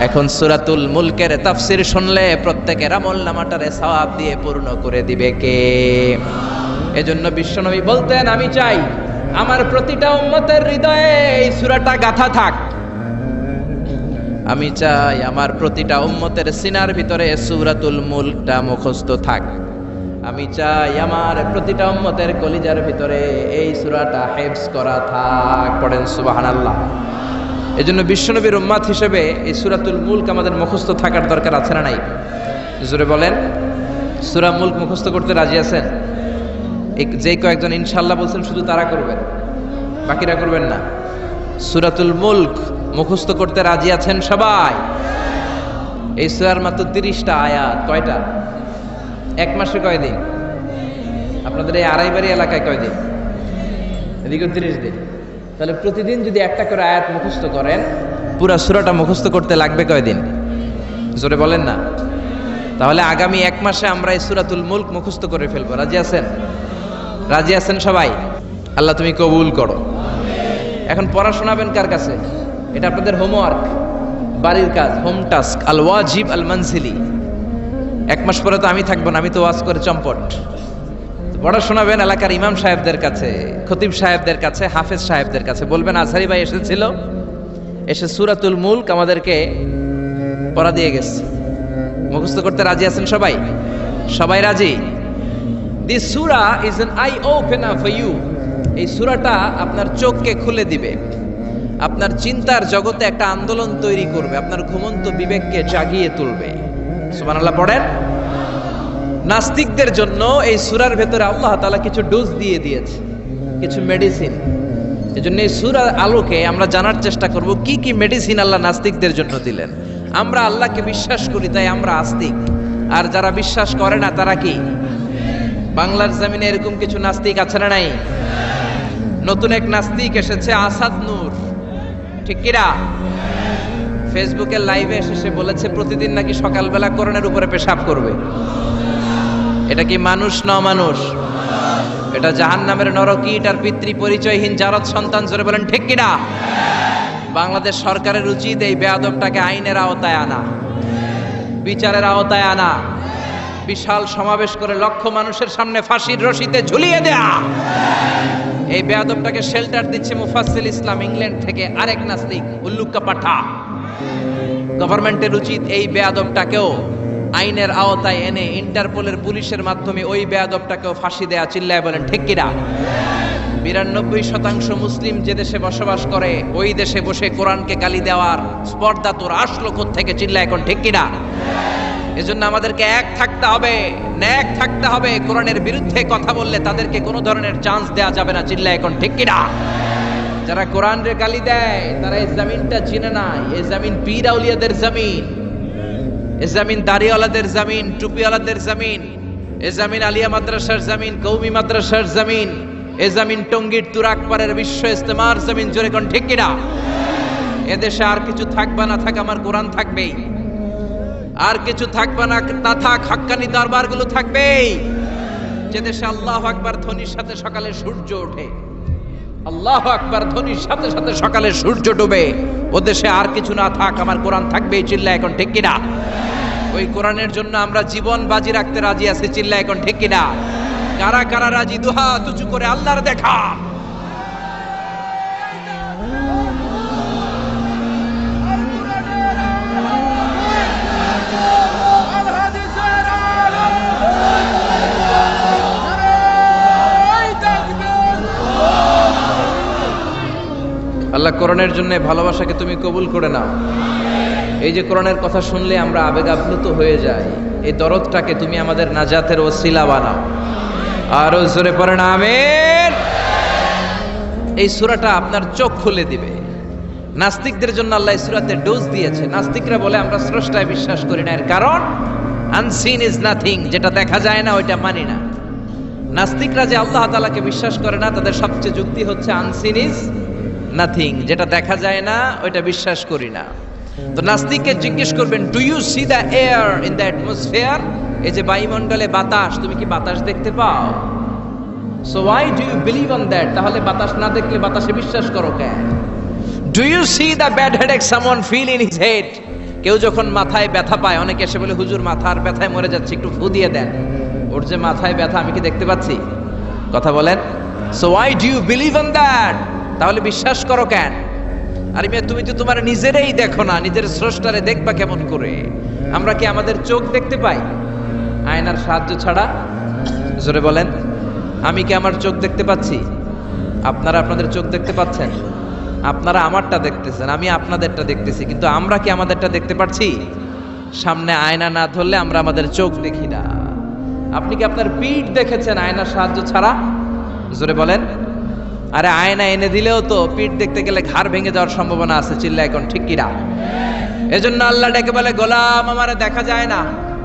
এখন সূরাতুল মুলকের তাফসীর শুনলে প্রত্যেকের আমলনামাটারে সওয়াব দিয়ে পূর্ণ করে দিবে কে? এজন্য বিশ্বনবী বলতেন আমি চাই আমার প্রতিটা উম্মতের হৃদয়ে এই সূরাটা গাঁথা থাক। আমি চাই আমার প্রতিটা উম্মতের সিনার ভিতরে সূরাতুল মুলকটা মুখস্থ থাক। আমি চাই আমার প্রতিটা উম্মতের কলিজার ভিতরে এই সূরাটা হিফজ করা থাক। পড়েন সুবহানাল্লাহ। এজন্য বিশ্বনবীর উম্মত হিসেবে এই সূরাতুল মুলক আমাদের মুখস্থ থাকার দরকার আছে না নাই? জোরে বলেন। সূরা মুলক মুখস্থ করতে রাজি আছেন? যে কয়েকজন ইনশাআল্লাহ বলছেন শুধু তারা করবেন, বাকিরা করবেন না। সূরাতুল মুলক মুখস্থ করতে রাজি আছেন সবাই? এই সূরার মাত্র 30টা আয়াত। কয়টা? এক মাসে কয়দিন? আপনাদের এই আড়াইবাড়ি এলাকায় কয়দিন? এদিকে 30 দিন। তাহলে প্রতিদিন যদি একটা করে আয়াত মুখস্থ করেন, পুরা সূরাটা মুখস্থ করতে লাগবে কয়দিন? জোরে বলেন না। তাহলে আগামী এক মাসে আমরা এই সূরাতুল মুলক মুখস্থ করে ফেলবো। রাজি আছেন? রাজি আছেন সবাই? আল্লাহ তুমি কবুল করো। এখন পড়া শোনাবেন কার কাছে? এটা আপনাদের হোমওয়ার্ক, বাড়ির কাজ, হোম টাস্ক, আল ওয়াজিব আল মানজিলি। এক মাস পরে তো আমি থাকবো না, আমি তো ওয়াজ করে চম্পট। পড়া শোনাবেন এলাকার ইমাম সাহেবদের কাছে, খতিব সাহেবদের কাছে, হাফেজ সাহেবদের কাছে। বলবেন আজহারি ভাই এসেছিল, এসে সূরাতুল মুলক আমাদেরকে পড়া দিয়ে গেছে। মুখস্থ করতে রাজি আছেন সবাই? সবাই রাজি? This Surah is an eye opener for you. এই সূরাটা আপনার চোখকে খুলে দিবে, আপনার চিন্তার জগতে একটা আন্দোলন তৈরি করবে, আপনার ঘুমন্ত বিবেককে জাগিয়ে তুলবে। সুবহানাল্লাহ পড়েন। নাস্তিকদের জন্য এই সূরার ভেতরে আল্লাহ তাআলা কিছু ডোজ দিয়ে দিয়েছে, কিছু মেডিসিন। এজন্য এই সূরার আলোকে আমরা জানার চেষ্টা করব কি কি মেডিসিন আল্লাহ নাস্তিকদের জন্য দিলেন। আমরা আল্লাহকে বিশ্বাস করি তাই আমরা আস্তিক, আর যারা বিশ্বাস করে না তারা কি? বাংলার জমিনে এরকম কিছু নাস্তিক আছে না নাই? নতুন এক নাস্তিক এসেছে, আসাদ নূর, ঠিক কিনা? ফেসবুকের লাইভে এসে সে বলেছে প্রতিদিন নাকি সকালবেলা কোরআনের উপরে পেশাব করবে। এটা কি মানুষ না অমানুষ? এটা জাহান্নামের নরকীট আর পিতৃ পরিচয়হীন জারদ সন্তান। জোরে বলেন ঠিক কিনা? বাংলাদেশ সরকারের উচিত এই বেয়াদবটাকে আইনের আওতায় আনা, বিচারের আওতায় আনা, বিশাল সমাবেশ করে লক্ষ মানুষের সামনে ফাঁসির রশিতে ঝুলিয়ে দেয়া। এই বেয়াদবটাকে শেল্টার দিচ্ছে মুফাসসিল ইসলাম ইংল্যান্ড থেকে আরেক নাস্তিক উল্লুকা পাঠা। গভর্নমেন্টের উচিত এই বেয়াদবটাকেও আইনের আওতায় এনে ইন্টারপোলের পুলিশের মাধ্যমে ওই বেয়াদবটাকেও ফাঁসি দেয়া। চিল্লায় বলেন ঠিক কিনা? 92% মুসলিম যে দেশে বসবাস করে ওই দেশে বসে কোরআনকে গালি দেওয়ার স্পর্ধা তোর আসলো কোত্থেকে? চিল্লায় এখন ঠিক কিনা? এজন্য আমাদেরকে এক থাকতে হবে, ন্যাক থাকতে হবে। কোরআনের বিরুদ্ধে কথা বললে তাদেরকে কোনো ধরনের চান্স দেয়া যাবে না। চিল্লায় এখন ঠিক কিনা? যারা কোরআনের গালি দেয় তারা এই জমিনটা চিনে না। এই জমিন পীর আউলিয়াদের জমিন, এই জমিন দাড়িওয়ালাদের জমিন, টুপিওয়ালাদের জমিন, এই জমিন আলিয়া মাদ্রাসার জমিন, কওমি মাদ্রাসার জমিন, এ জমিন টঙ্গীর তুরাক পারের বিশ্ব ইস্তেমার জমিন, জোরে কোন ঠিক কিনা? এদেশে আর কিছু থাকবে না থাক, আমার কোরআন থাকবেই। আর কিছু থাকবে না তা থাক, হাক্কানি দরবারগুলো থাকবেই। যে দেশে আল্লাহু আকবার ধ্বনির সাথে সকালে সূর্য ওঠে, আল্লাহু আকবার ধ্বনির সাথে সাথে সকালে সূর্য ডুবে, ও দেশে আর কিছু না থাক, আমার কোরআন থাকবেই। চিল্লায় এখন ঠিক কিনা? ওই কোরআনের জন্য আমরা জীবন বাজি রাখতে রাজি আছি। চিল্লায় এখন ঠিক কিনা? কারা কারা রাজি? দুহাত উঁচু করে আল্লাহর দেখা। আল্লাহ কোরআনের জন্য ভালোবাসাকে তুমি কবুল করে নাও। এই যে কোরআনের কথা শুনলে আমরা আবেগ আপ্লুত হয়ে যাই, এই দরদটাকে তুমি আমাদের নাজাতের ওসিলা বানাও। আরো জোরে পড়েন আমিন। এই সূরাটা আপনার চোখ খুলে দিবে। নাস্তিকদের জন্য আল্লাহ এই সূরাতে ডোজ দিয়েছে। নাস্তিকরা বলে আমরা স্রষ্টায় বিশ্বাস করি না, এর কারণ আনসিন ইজ নাথিং, যেটা দেখা যায় না ওইটা মানি না। নাস্তিকরা যে আল্লাহ তাআলাকে বিশ্বাস করে না, তাদের সবচেয়ে যুক্তি হচ্ছে আনসিন ইজ নাথিং, যেটা দেখা যায় না ওইটা বিশ্বাস করি না। তো নাস্তিককে জিজ্ঞেস করবেন, do you see the air in the atmosphere? এই যে বায়ুমণ্ডলে বাতাস, তুমি কি বাতাস দেখতে পাও? So why do you believe on that? তাহলে বাতাস না দেখলে বাতাসে বিশ্বাস করো কেন? Do you see the bad headache someone feel in his head? কেউ যখন মাথায় ব্যথা পায়, অনেকে এসে বলে হুজুর মাথার ব্যথায় মরে যাচ্ছে, একটু ফু দিয়ে দেন। ওর যে মাথায় ব্যথা আমি কি দেখতে পাচ্ছি? কথা বলেন। So why do you believe on that? তাহলে বিশ্বাস করো কেন? আরে মেয়ে, তুমি তো তোমার নিজেরই দেখো না, নিজের স্রষ্টারে দেখবা কেমন করে? আমরা কি আমাদের চোখ দেখতে পাই আয়নার সাহায্য ছাড়া? জোরে বলেন। আমি কি আমার চোখ দেখতে পাচ্ছি? আপনারা আপনাদের চোখ দেখতে পাচ্ছেন? আপনারা আমারটা দেখতেছেন, আমি আপনাদেরটা দেখতেছি, কিন্তু আমরা কি আমাদেরটা দেখতে পাচ্ছি? সামনে আয়না না ধরলে আমরা আমাদের চোখ দেখি না। আপনি কি আপনার পিঠ দেখেছেন আয়নার সাহায্য ছাড়া? জোরে বলেন। আরে আয়না এনে দিলেও তো পিঠ দেখতে গেলে ঘাড় ভেঙে যাওয়ার সম্ভাবনা আছে। চিল্লা এখন ঠিক কিনা? এজন্য আল্লাহ ডেকে বলে, গোলাম আমারে দেখা যায় না।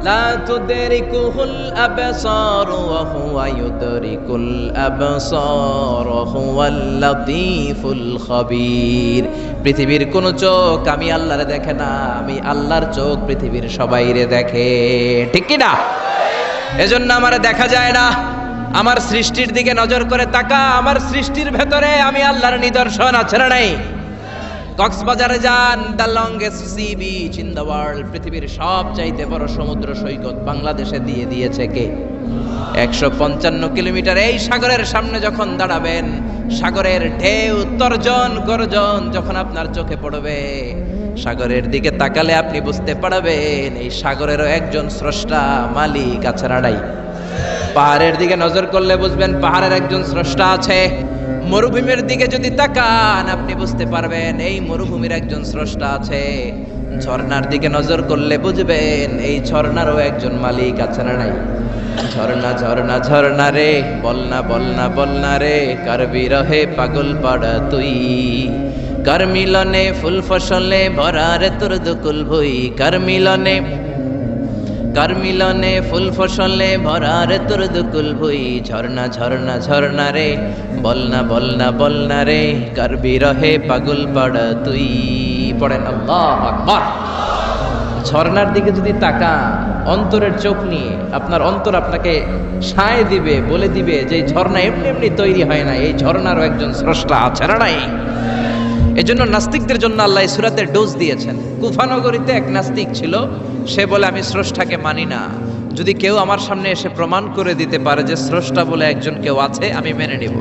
লা তুদরিকুল আবসার ওয়া হুয়া ইউদরিকুল আবসার ওয়া হুয়াল লাতীফুল খাবীর। পৃথিবীর কোন চোখ আমি আল্লাহরে দেখে না, আমি আল্লাহর চোখ পৃথিবীর সবাইরে দেখে। ঠিক কিনা? এজন্য আমারে দেখা যায় না। আমার সৃষ্টির দিকে নজর করে তাকা, আমার সৃষ্টির ভেতরে আমি আল্লাহর নিদর্শন আছে না নাই? কক্সবাজারে যান, the longest sea beach in the world, পৃথিবীর সবচাইতে বড় সমুদ্র সৈকত বাংলাদেশে দিয়ে দিয়েছে কে? 155 কিলোমিটার। এই সাগরের সামনে যখন দাঁড়াবেন, সাগরের ঢেউ তর্জন গর্জন যখন আপনার চোখে পড়বে, সাগরের দিকে তাকালে আপনি বুঝতে পারবেন এই সাগরেরও একজন স্রষ্টা মালিক আছে না নাই? পাহাড়ের দিকে নজর করলে বুঝবেন পাহাড়ের একজন স্রষ্টা আছে। মরুভূমির দিকে যদি তাকান আপনি বুঝতে পারবেন এই মরুভূমির একজন স্রষ্টা আছে। ঝর্ণার দিকে নজর করলে বুঝবেন এই ঝর্ণারও একজন মালিক আছে না নাই? ঝর্ণা ঝর্ণা ঝর্ণা রে, বলনা বলনা বলনা রে, কার বিরহে পাগল পাড়া তুই, কার মিলনে ফুল ফসলে ভরা রে তোর দুকুল ভুই, কার মিলনে ফুল ফসলে ভরা রে তোর দুকুল ভুই। ঝর্ণা ঝর্ণা ঝর্ণা রে, বলনা বলনা বলনা রে, কার বিরহে পাগল পাড়া তুই। পড়েন আল্লাহু আকবার। ঝর্ণার দিকে যদি তাকান অন্তরের চোখ নিয়ে, আপনার অন্তর আপনাকে সায় দিবে, বলে দিবে যে এই ঝর্ণা এমনি এমনি তৈরি হয় না, এই ঝর্ণারও একজন স্রষ্টা আছে না নাই? এজন্য নাস্তিকদের জন্য আল্লাহ এই সূরাতে ডোজ দিয়েছেন। কুফা নগরীতে এক নাস্তিক ছিল, সে বলে আমি স্রষ্টাকে মানি না, যদি কেউ আমার সামনে এসে প্রমাণ করে দিতে পারে যে স্রষ্টা বলে একজন কেউ আছে আমি মেনে নিব।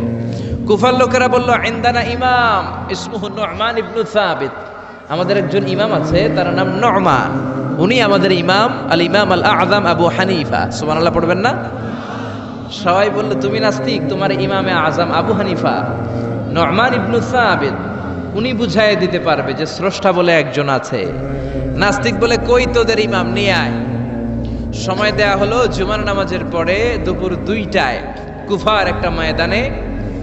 কুফার লোকেরা বলল, ইনদানা ইমাম ইসমুহু নু'মান ইবনু সাবিত, আমাদের একজন ইমাম আছে তার নাম নু'মান, উনি আমাদের ইমাম, আল ইমাম আল আযম আবু হানিফা। সুবহানাল্লাহ পড়বেন না? সবাই বলল তুমি নাস্তিক, তোমার ইমামে আযম আবু হানিফা নু'মান ইবনু সাবিত, উনি বুঝাইয়ে দিতে পারবে যে স্রষ্টা বলে একজন আছে। নাস্তিক বলে কই তোদের ইমাম, নিয়ে আয়। সময় দেয়া হলো জুমার নামাজের পরে দুপুর 2টায় কুফার একটা ময়দানে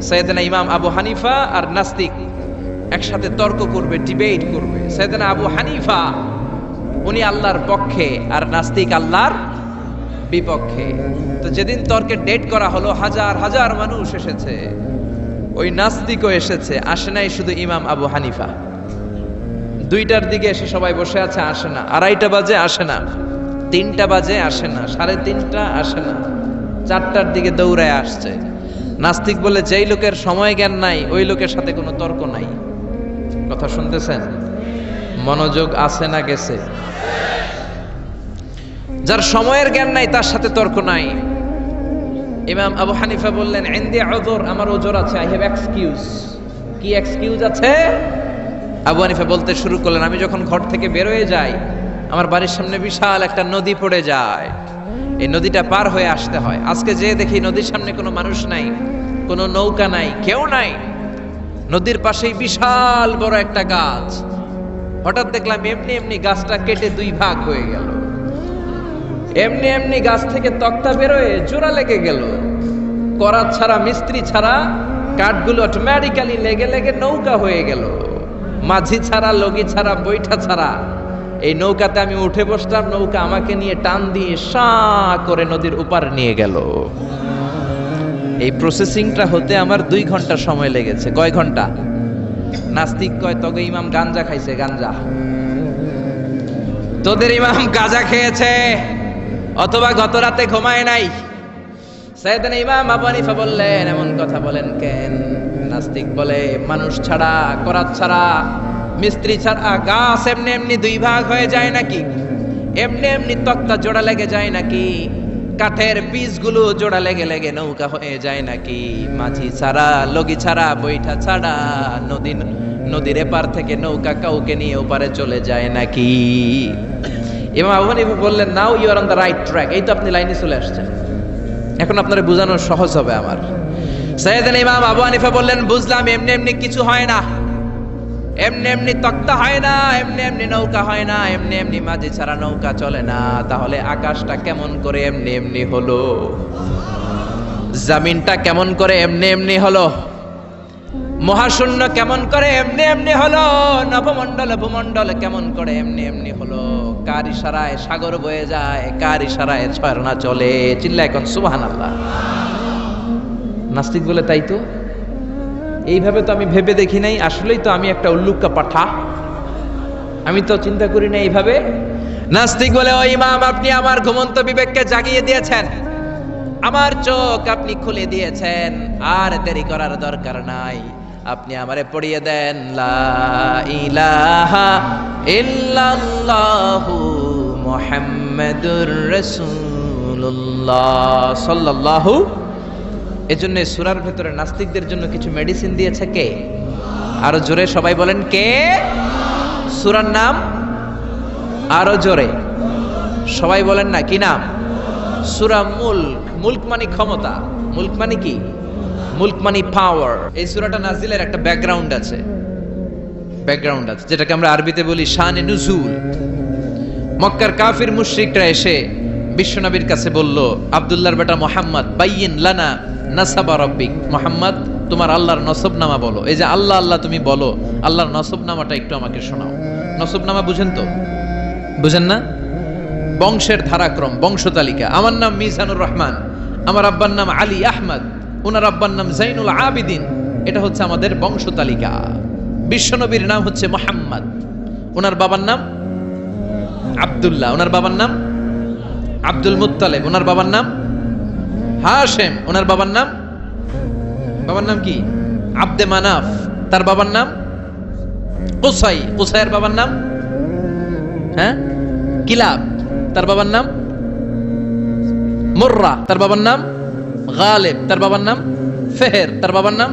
সাইয়েদনা ইমাম আবু হানিফা আর নাস্তিক একসাথে তর্ক করবে, ডিবেট করবে। সাইয়েদনা আবু হানিফা উনি আল্লাহর পক্ষে আর নাস্তিক আল্লাহর বিপক্ষে। তো যেদিন তর্কের ডেট করা হলো, হাজার হাজার মানুষ এসেছে, ওই নাস্তিকও এসেছে, আসে নাই শুধু ইমাম আবু হানিফা। 2টার দিকে এসে সবাই বসে আছে, আসে না। 2:30 বাজে, আসে না। 3টা বাজে, আসে না। 3:30 আসে না। 4টার দিকে দৌড়ায় আসছে। নাস্তিক বলে, যেই লোকের সময় জ্ঞান নাই ওই লোকের সাথে কোনো তর্ক নাই। কথা শুনতেছেন? মনোযোগ আছে না গেছে? যার সময়ের জ্ঞান নাই তার সাথে তর্ক নাই। ইমাম আবু হানিফা বললেন, ইনদি উযর, আমার ওজর আছে, আই হ্যাভ এক্সকিউজ। কি এক্সকিউজ আছে? আবু হানিফা বলতে শুরু করলেন, আমি যখন ঘর থেকে বের হয়ে যাই আমার বাড়ির সামনে বিশাল একটা নদী পড়ে যায়, এই নদীটা পার হয়ে আসতে হয়। আজকে যে দেখি নদীর সামনে কোনো মানুষ নাই, কোনো নৌকা নাই, কেউ নাই। নদীর পাশেই বিশাল বড় একটা গাছ। হঠাৎ দেখলাম এমনি এমনি গাছটা কেটে 2 ভাগ হয়ে গেল। এমনি এমনি গাছ থেকে তক্তা বেরোয় জোড়া লেগে গেল। করাত ছাড়া, মিস্ত্রি ছাড়া কাঠগুলো অটোমেটিক্যালি লেগে লেগে নৌকা হয়ে গেল। মাঝি ছাড়া, লগি ছাড়া, বৈঠা ছাড়া এই নৌকাতে আমি উঠে বসলাম, নৌকা আমাকে নিয়ে টান দিয়ে সা করে নদীর উপারে নিয়ে গেল। এই প্রসেসিংটা হতে আমার 2 ঘন্টা সময় লেগেছে। কয় ঘন্টা? নাস্তিক কয়, তবে ইমাম গাঞ্জা খাইছে, গাঞ্জা। তোদের ইমাম গাঁজা খেয়েছে অথবা গত রাতে ঘুমায় নাই। সাইয়েদনা ইমাম আবু হানিফা বললেন, এমন কথা বলেন কেন? নাস্তিক বলে, মানুষ ছাড়া, করাত ছাড়া, মিস্ত্রি ছাড়া গাছ এমনি এমনি 2 ভাগ হয়ে যায় নাকি? এমনি এমনি তক্তা জোড়া লেগে যায় নাকি? কাঠের পিসগুলো জোড়া লেগে লেগে নৌকা হয়ে যায় নাকি? মাঝি ছাড়া, লগি ছাড়া, বৈঠা ছাড়া নদীর এপার থেকে নৌকা কাউকে নিয়ে ওপারে চলে যায় নাকি? ইমাম আবু হানিফা বললেন, now you are on the right track. এই তো আপনি লাইনে চলে আসছেন, এখন আপনারা বোঝানো সহজ হবে আমার। সাইয়েদনা ইমাম আবু হানিফা বললেন, বুঝলাম, এমনি এমনি কিছু হয় না, এমনি এমনি তক্তা হয় না, এমনি এমনি নৌকা হয় না, এমনি এমনি মাঝি ছাড়া নৌকা চলে না। তাহলে আকাশটা কেমন করে এমনি এমনি হলো? জমিনটা কেমন করে এমনি এমনি হলো? মহাশূন্য কেমন করে এমনি এমনি হলো? নবমণ্ডল ভূমণ্ডল কেমন করে এমনি এমনি হলো? কার ইশারায় সাগর বয়ে যায়, কার ইশারায় ঝর্ণা চলে? চিল্লা এখন সুবহানাল্লাহ। নাস্তিক বলে, তাই তো, এইভাবে তো আমি ভেবে দেখি নাই, আসলেই তো আমি একটা উল্লুক্কা পাঠা, আমি তো চিন্তা করি না এইভাবে। নাস্তিক বলে, ও ইমাম, আপনি আমার ঘুমন্ত বিবেককে জাগিয়ে দিয়েছেন, আমার চোখ আপনি খুলে দিয়েছেন, আর দেরি করার দরকার নাই। আপনি আমারে পড়িয়ে দেন, লা ইলাহা ইল্লাল্লাহু মুহাম্মাদুর রাসূলুল্লাহ সাল্লাল্লাহু। এজন্য সূরার ভেতরে নাস্তিকদের জন্য কিছু মেডিসিন দিয়েছে কে? আরো জোরে সবাই বলেন, কে? সূরার নাম আরো জোরে সবাই বলেন না, কি নাম? সূরা মুলক। মুলক মানে ক্ষমতা, মুলক মানে কি? মুলক মানে পাওয়ার। এই সূরাটা নাজিলের একটা ব্যাকগ্রাউন্ড আছে, যেটাকে আমরা আরবিতে বলি শানে নুজুল। মক্কার কাফির মুশরিকরা এসে বিশ্বনবীর কাছে বলল, আব্দুল্লাহর বেটা মুহাম্মদ, বাইয়িন লানা নাসাবা রাব্বিক। মুহাম্মদ, তোমার আল্লাহর নসবনামা বলো। এই যে আল্লাহ আল্লাহ তুমি বলো, আল্লাহর নসবনামাটা একটু আমাকে শোনাও। নসবনামা বুঝেন তো? বুঝেন না? বংশের ধারাক্রম, বংশ তালিকা। আমার নাম মিজানুর রহমান, আমার আব্বার নাম আলী আহমদ, ওনার আব্বার নাম জাইনুল আবিদিন। এটা হচ্ছে আমাদের বংশ তালিকা। বিশ্বনবীর নাম হচ্ছে মুহাম্মদ, ওনার বাবার নাম আব্দুল্লাহ, ওনার বাবার নাম আব্দুল মুত্তালিব, ওনার বাবার নাম হাশেম, ওনার বাবার নাম কি? আব্দে মানাফ, তার বাবার নাম কুসাই, কুসাইয়ের বাবার নাম কিলাব, তার বাবার নাম মুররা, তার বাবার নাম গালিব, তার বাবার নাম ফেহের, তার বাবার নাম।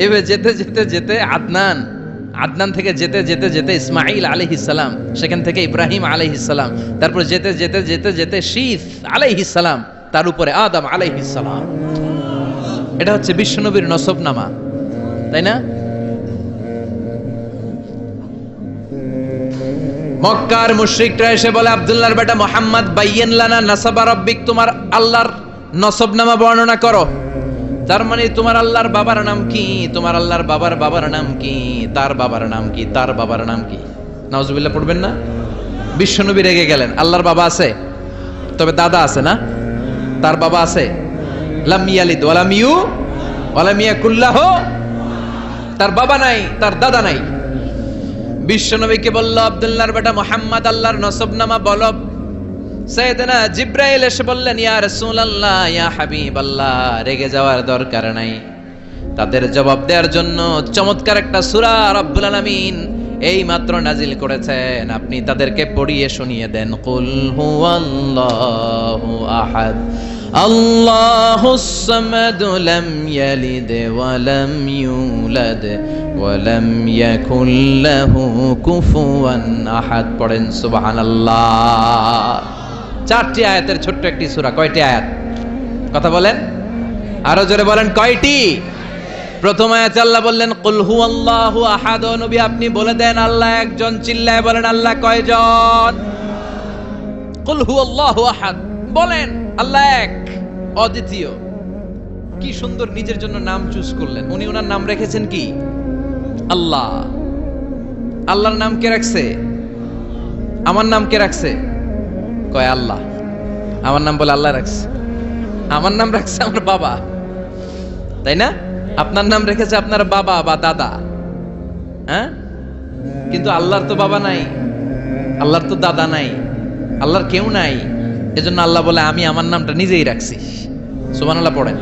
এভাবে যেতে যেতে যেতে আদনান থেকে যেতে যেতে যেতে ইসমাইল আলাইহিস সালাম, সেখান থেকে ইব্রাহিম আলাইহিস সালাম, তারপর যেতে যেতে যেতে যেতে শীত আলাইহিস সালাম, তার উপরে আদম আলাইহিস সালাম। এটা হচ্ছে বিশ্বনবীর নসবনামা, তাই না? মক্কার মুশরিকরা এসে বলে, আব্দুল্লাহর বেটা মুহাম্মদ, বাইয়িন লানা নাসাবা রাব্বিক, তোমার আল্লাহর নসবনামা বর্ণনা করো। তার মানে তোমার আল্লাহর বাবার নাম কি? তোমার আল্লাহর বাবার নাম কি? তার বাবার নাম কি? তার বাবার নাম কি? নাউজুবিল্লাহ পড়বেন না? বিশ্বনবী রেগে গেলেন। আল্লাহর বাবা আছে, তবে দাদা আছে না? তার বাবা আছে? লাম ইয়ালিদ ওয়া লাম ওয়ালাম ইয়াকুল লাহু, তার বাবা নাই, তার দাদা নাই। বিশ্বনবীকে বলল, আব্দুল্লাহর বেটা মুহাম্মদ আল্লাহর নসবনামা বলো। সাইয়েদনা জিব্রাইল এসে বললেন, ইয়া রাসূলুল্লাহ, ইয়া হাবিবাল্লাহ, রেগে যাওয়ার দরকার নাই। তাদের জবাব দেওয়ার জন্য চমৎকার একটা সূরা রব্বুল আলামিন এই মাত্র নাজিল করেছেন, আপনি তাদেরকে পড়িয়ে শুনিয়ে দেন। কুল হুয়াল্লাহু আহাদ আল্লাহুস সামাদ লাম ইয়ালিদ ওয়া লাম ইউলাদ ওয়া লাম ইয়াকুল লাহু কুফুয়ান আহাদ। পড়েন সুবহানাল্লাহ। 4টি আয়াতের ছোট্ট একটি সূরা। কয়টি আয়াত? কথা বলেন, আরো জোরে বলেন, কয়টি? প্রথম আয়াতে আল্লাহ বললেন কুল হুয়াল্লাহু আহাদ। ও নবী, আপনি বলে দেন আল্লাহ একজন। চিল্লায় বলেন, আল্লাহ কয়জন? কুল হুয়াল্লাহু আহাদ, বলেন আল্লাহ এক, অদ্বিতীয়। কি সুন্দর নিজের জন্য নাম চুজ করলেন উনি। ওনার নাম রেখেছেন কি? আল্লাহ। আল্লাহর নাম কে রাখছে? আমার নাম কে রাখছে? কয় আল্লাহ। আমার নাম বলে আল্লাহ রাখছে। আমার নাম রাখছে আমার বাবা, তাই না? আপনার নাম রেখেছে আপনার বাবা বা দাদা, হ্যাঁ? কিন্তু আল্লাহর তো বাবা নাই, আল্লাহর তো দাদা নাই, আল্লাহর কেউ নাই। এজন্য আল্লাহ বলে আমি আমার নামটা নিজেই রাখছি। সুবহানাল্লাহ পড়েন।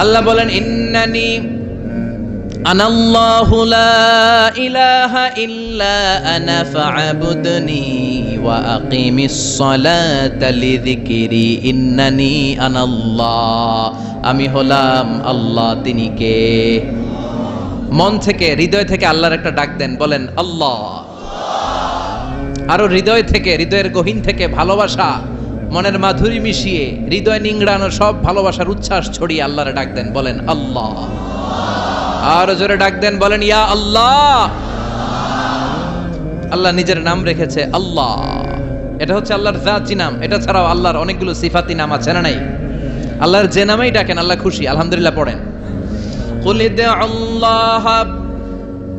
আল্লাহ বলেন, ইন্নানি আনাল্লাহু লা ইলাহা ইল্লা আনা ফা'বুদনি ওয়া আকিমিস সালাতা লিযিকরি ইন্নানি আনাল্লাহ। আমি হলাম আল্লাহ। তিনি কে? মন থেকে, হৃদয় থেকে আল্লাহর একটা ডাক দেন, বলেন আল্লাহ। আরো হৃদয় থেকে, হৃদয়ের গহীন থেকে ভালোবাসা, মনের মাধুরী মিশিয়ে হৃদয় নিংড়ানো সব ভালোবাসার উচ্ছ্বাস ছড়িয়ে আল্লাহর ডাক দেন, বলেন আল্লাহ। আরো জোরে ডাক দেন, বলেন ইয়া আল্লাহ। আল্লাহ নিজের নাম রেখেছে আল্লাহ। এটা হচ্ছে আল্লাহর জাতি নাম। এটা ছাড়াও আল্লাহর অনেকগুলো সিফাতি নাম আছে না নাই? আল্লাহর যে নামেই ডাকেন আল্লাহ খুশি। আলহামদুলিল্লাহ পড়েন। কুল ইদউল্লাহ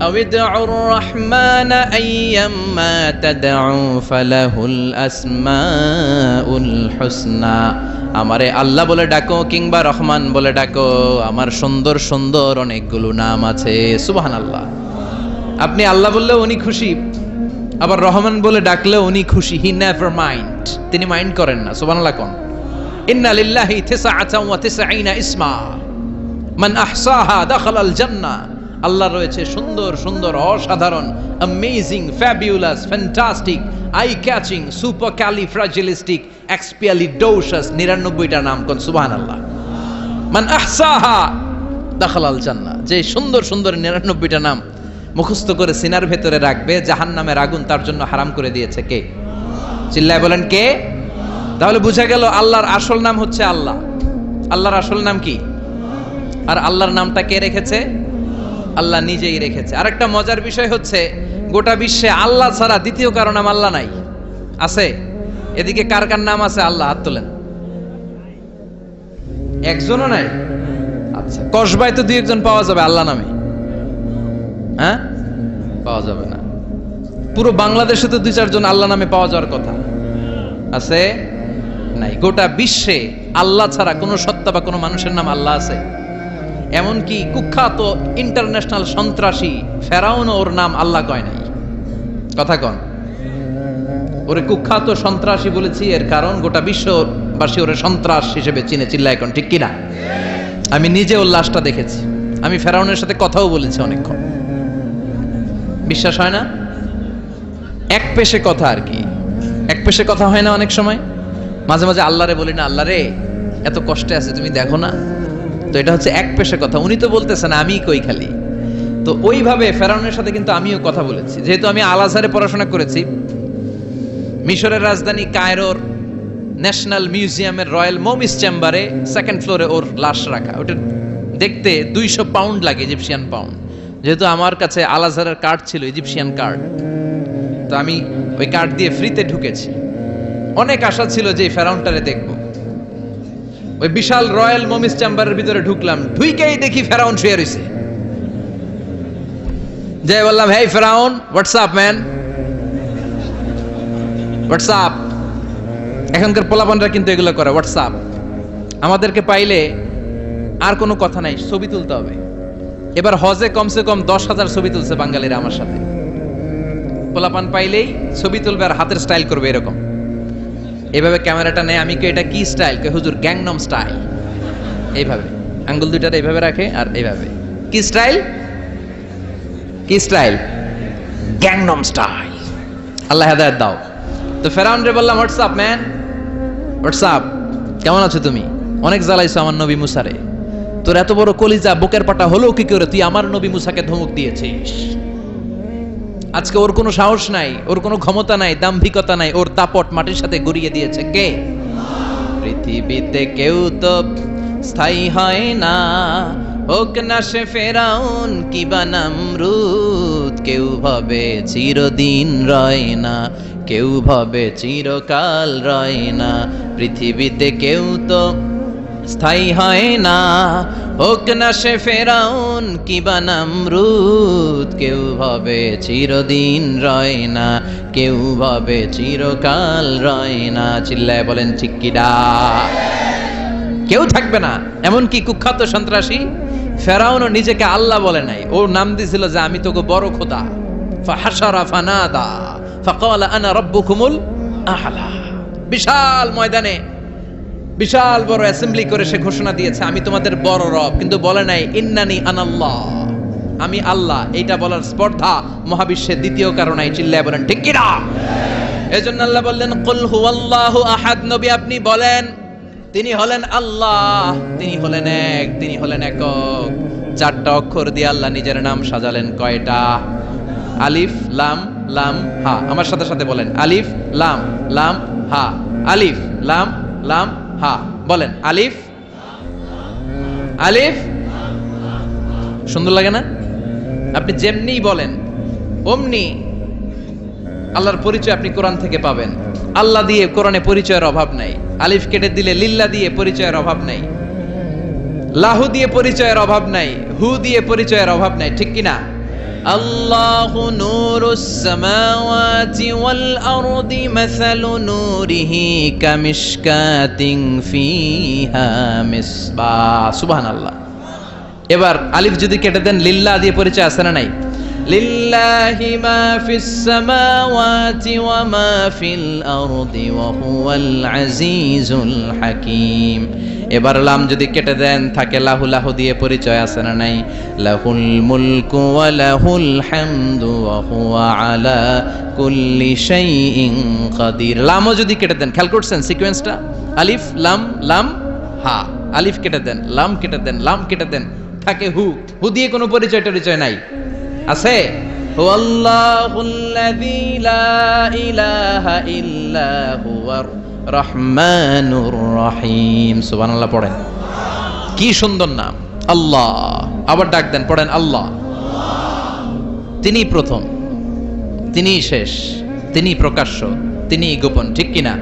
আও ইদউর রহমান আইয়াম্মা তাদউ ফালাহুল আসমাউল হুসনা। আমারে আল্লাহ বলে ডাকো কিংবা রহমান বলে ডাকো, আমার সুন্দর সুন্দর অনেকগুলো নাম আছে। সুবহানাল্লাহ। আপনি আল্লাহ বললেও উনি খুশি, আবার রহমান বলে ডাকলেও উনি খুশি। হি নেভার মাইন্ড, তিনি মাইন্ড করেন না। সুবহানাল্লাহ কোন। ইন্না লিল্লাহি 99 ইসমা মান আহসাহা দাখালাল জান্নাহ। আল্লাহ রয়েছে সুন্দর সুন্দর, অসাধারণ, amazing, fabulous, fantastic, eye catching, supercalifragilisticexpialidocious 99টা নাম। কোন সুবহানাল্লাহ। মান আহসাহা দাখালাল জান্নাহ। যে সুন্দর সুন্দর 99টা নাম মুখস্থ করে সিনার ভেতরে রাখবে, জাহান্নামের আগুন তার জন্য হারাম করে দিয়েছে কে? চিল্লায় বলেন কে? তাহলে বুঝা গেল আল্লাহর আসল নাম হচ্ছে আল্লাহ। আল্লাহর আসল নাম কি? আর আল্লাহর নামটা কে রেখেছে? আল্লাহ নিজেই রেখেছে। আরেকটা মজার বিষয় হচ্ছে, গোটা বিশ্বে আল্লাহ ছাড়া দ্বিতীয় কারো নাম আল্লাহ নাই। আছে? এদিকে কার কার নাম আছে? আল্লাহ, হাত তোলেন। একজনও নাই? আচ্ছা, কসবায় তো দুই একজন পাওয়া যাবে আল্লাহ নামে, হ্যাঁ? পাওয়া যাবে না। পুরো বাংলাদেশে তো 2-4 জন আল্লাহ নামে পাওয়া যাওয়ার কথা। আছে? নাই। গোটা বিশ্বে আল্লাহ ছাড়া কোনো সত্তা বা কোনো মানুষের নাম আল্লাহ আছে? এমনকি কুখ্যাত ইন্টারন্যাশনাল সন্ত্রাসী ফেরাউনও ওর নাম আল্লাহ কয় নাই। কথা কন। ওরে কুখ্যাত সন্ত্রাসী বলেছি এর কারণ গোটা বিশ্ববাসী ওরে সন্ত্রাস হিসেবে চিনে। চিল্লায় এখন ঠিক কিনা? আমি নিজে ওর লাশটা দেখেছি, আমি ফেরাউনের সাথে কথাও বলেছি অনেকক্ষণ। বিশ্বাস হয় না? এক পেশে কথা আর কি, এক পেশে কথা হয় না অনেক সময়। মাঝে মাঝে আল্লাহরে বলি না, আল্লাহ রে এত কষ্টে আছে তুমি দেখো না। তো এটা হচ্ছে এক পেশে কথা। উনি তো বলতেছেন, আমি কই খালি। তো ওইভাবে ফেরাউনের সাথে কিন্তু আমিও কথা বলেছি। যেহেতু আমি আল আজহারে পড়াশোনা করেছি, মিশরের রাজধানী কায়রোর ন্যাশনাল মিউজিয়ামের রয়্যাল মোমিস চেম্বারে 2nd ফ্লোরে ওর লাশ রাখা। ওটা দেখতে 200 পাউন্ড লাগে, ইজিপশিয়ান পাউন্ড। যেহেতু আমার কাছে আল আজহারের কার্ড ছিল, ইজিপশিয়ান কার্ড, তো আমি ওই কার্ড দিয়ে ফ্রিতে ঢুকেছি। অনেক আশা ছিল যে ফেরাউনটারে দেখবো। ওই বিশাল রয়্যাল মোমিস চেম্বারের ভিতরে ঢুকলাম, ঢুইকেই দেখি ফেরাউন শুয়ে রয়েছে। যে বললাম, হেই ফেরাউন, হোয়াটসঅ্যাপ ম্যান, হোয়াটসঅ্যাপ। এখনকার পোলাপানরা কিন্তু এগুলো করে, হোয়াটসঅ্যাপ। আমাদেরকে পাইলে আর কোনো কথা নাই, ছবি তুলতে হবে। এবার হজে কমসে কম 10,000 ছবি তুলছে বাঙালিরা আমার সাথে। পোলাপান পাইলেই ছবি তুলবে আর হাতের স্টাইল করবে এরকম, এইভাবে ক্যামেরাটা নেয়। আমি কি এটা কি স্টাইল? কে হুজুর গ্যাংনম স্টাইল। এইভাবে আঙ্গুল দুইটাতে এইভাবে রাখে আর এইভাবে। কি স্টাইল? কি স্টাইল? Gangnam style. আল্লাহ হেদায়েত দাও। তো ফেরাউন রে বললাম, হোয়াটসঅ্যাপ ম্যান, হোয়াটসঅ্যাপ, কেমন আছো তুমি? অনেক জ্বালাইছো আমার নবী মুসারে, তোর এত বড় কলিজা বুকের পাটা হলো কি করে তুই আমার নবী মুসাকে ধমক দিয়েছিস? আজকে ওর কোনো সাহস নাই, ওর কোনো ক্ষমতা নাই, দাম্ভিকতা নাই, ওর দাপট মাটির সাথে গড়িয়ে দিয়েছে কে? পৃথিবীতে কেউ তো স্থায়ী হয় না, হোক না সে ফেরাউন কিবা নমরুদ। কেউ ভাবে চিরদিন রয় না, কেউ ভাবে চিরকাল রয় না। পৃথিবীতে কেউ তো স্থায়ী হয় না, হোক না সে ফেরাউন কিবা নমরুদ। কেউ ভাবে চিরদিন রয় না, কেউ ভাবে চিরকাল রয় না। চিল্লায় বলেন ঠিক কিনা? কেউ থাকবে না। এমনকি কুখ্যাত সন্ত্রাসী ফেরাউনও নিজেকে আল্লাহ বলে নাই, ওর নাম দিয়েছিল যে আমি তোকে বড় খোদা। ফাহাশারা ফানাদা ফাকালা আনা রাব্বুকুমুল আ'লা। বিশাল ময়দানে বিশাল বড় অ্যাসেম্বলি করে সে ঘোষণা দিয়েছে আমি তোমাদের বড় রব, কিন্তু বলে নাই ইন্নানি আনাল্লাহ, আমি আল্লাহ। এইটা বলার স্পর্ধা মহাবিশ্বের দ্বিতীয় কারণ নাই। চিল্লায় বলেন ঠিক কিনা? এজন্য আল্লাহ বললেন কুল হুয়াল্লাহু আহাদ। নবী আপনি বলেন তিনি হলেন আল্লাহ, তিনি হলেন এক, তিনি হলেন একক। 4টা অক্ষর দিয়ে আল্লাহ নিজের নাম সাজালেন। কয়টা? আলিফ লাম লাম হা। আমার সাথে সাথে বলেন আলিফ লাম লাম হা, আলিফ লাম লাম হা। বলেন আলিফ আলিফ। সুন্দর লাগে না? আপনি যেমনি বলেন অমনি আল্লাহর পরিচয় আপনি কোরআন থেকে পাবেন। আল্লাহ দিয়ে কোরআনে পরিচয়ের অভাব নাই। আলিফ কেটে দিলে লিল্লা দিয়ে পরিচয়ের অভাব নাই, লাহু দিয়ে পরিচয়ের অভাব নাই, হু দিয়ে পরিচয়ের অভাব নাই। ঠিক কিনা? আল্লাহু নূরুস সামাওয়াতি ওয়াল আরদি মাসালু নূরিহি কামিশকাতিন ফিহা মিসবাহ। সুবহানাল্লাহ। এবার আলিফ যদি কেটে দেন লিল্লাহ দিয়ে পরিচয় আছে না নাই? লিল্লাহি মা ফিস সামাওয়াতি ওয়া মা ফিল আরদি ওয়া হুয়াল আজিজুল হাকীম। এবার লাম যদি কেটে দেন থাকে লাহু, লাহু দিয়ে পরিচয় আছে না নাই? লাহুল মুলকু ওয়া লাহুল হামদু ওয়া হুয়া আলা কুল্লি শাইইন কাদির। লামও যদি কেটে দেন, খেয়াল করছেন সিকোয়েন্সটা? আলিফ লাম লাম হা, আলিফ কেটে দেন, লাম কেটে দেন, লাম কেটে দেন, থাকে হু। হু দিয়ে কোনো পরিচয় টরিচয় নাই। আছে হুয়াল্লাহুল্লাযী লা ইলাহা ইল্লা হুয়ার রহমানুর রহিম। সুবহানাল্লাহ পড়েন। কি সুন্দর নাম আল্লাহ। আবার ডাক দেন, পড়েন আল্লাহ। তিনি প্রথম, তিনি শেষ, তিনি প্রকাশ্য, তিনি গোপন। ঠিক কিনা?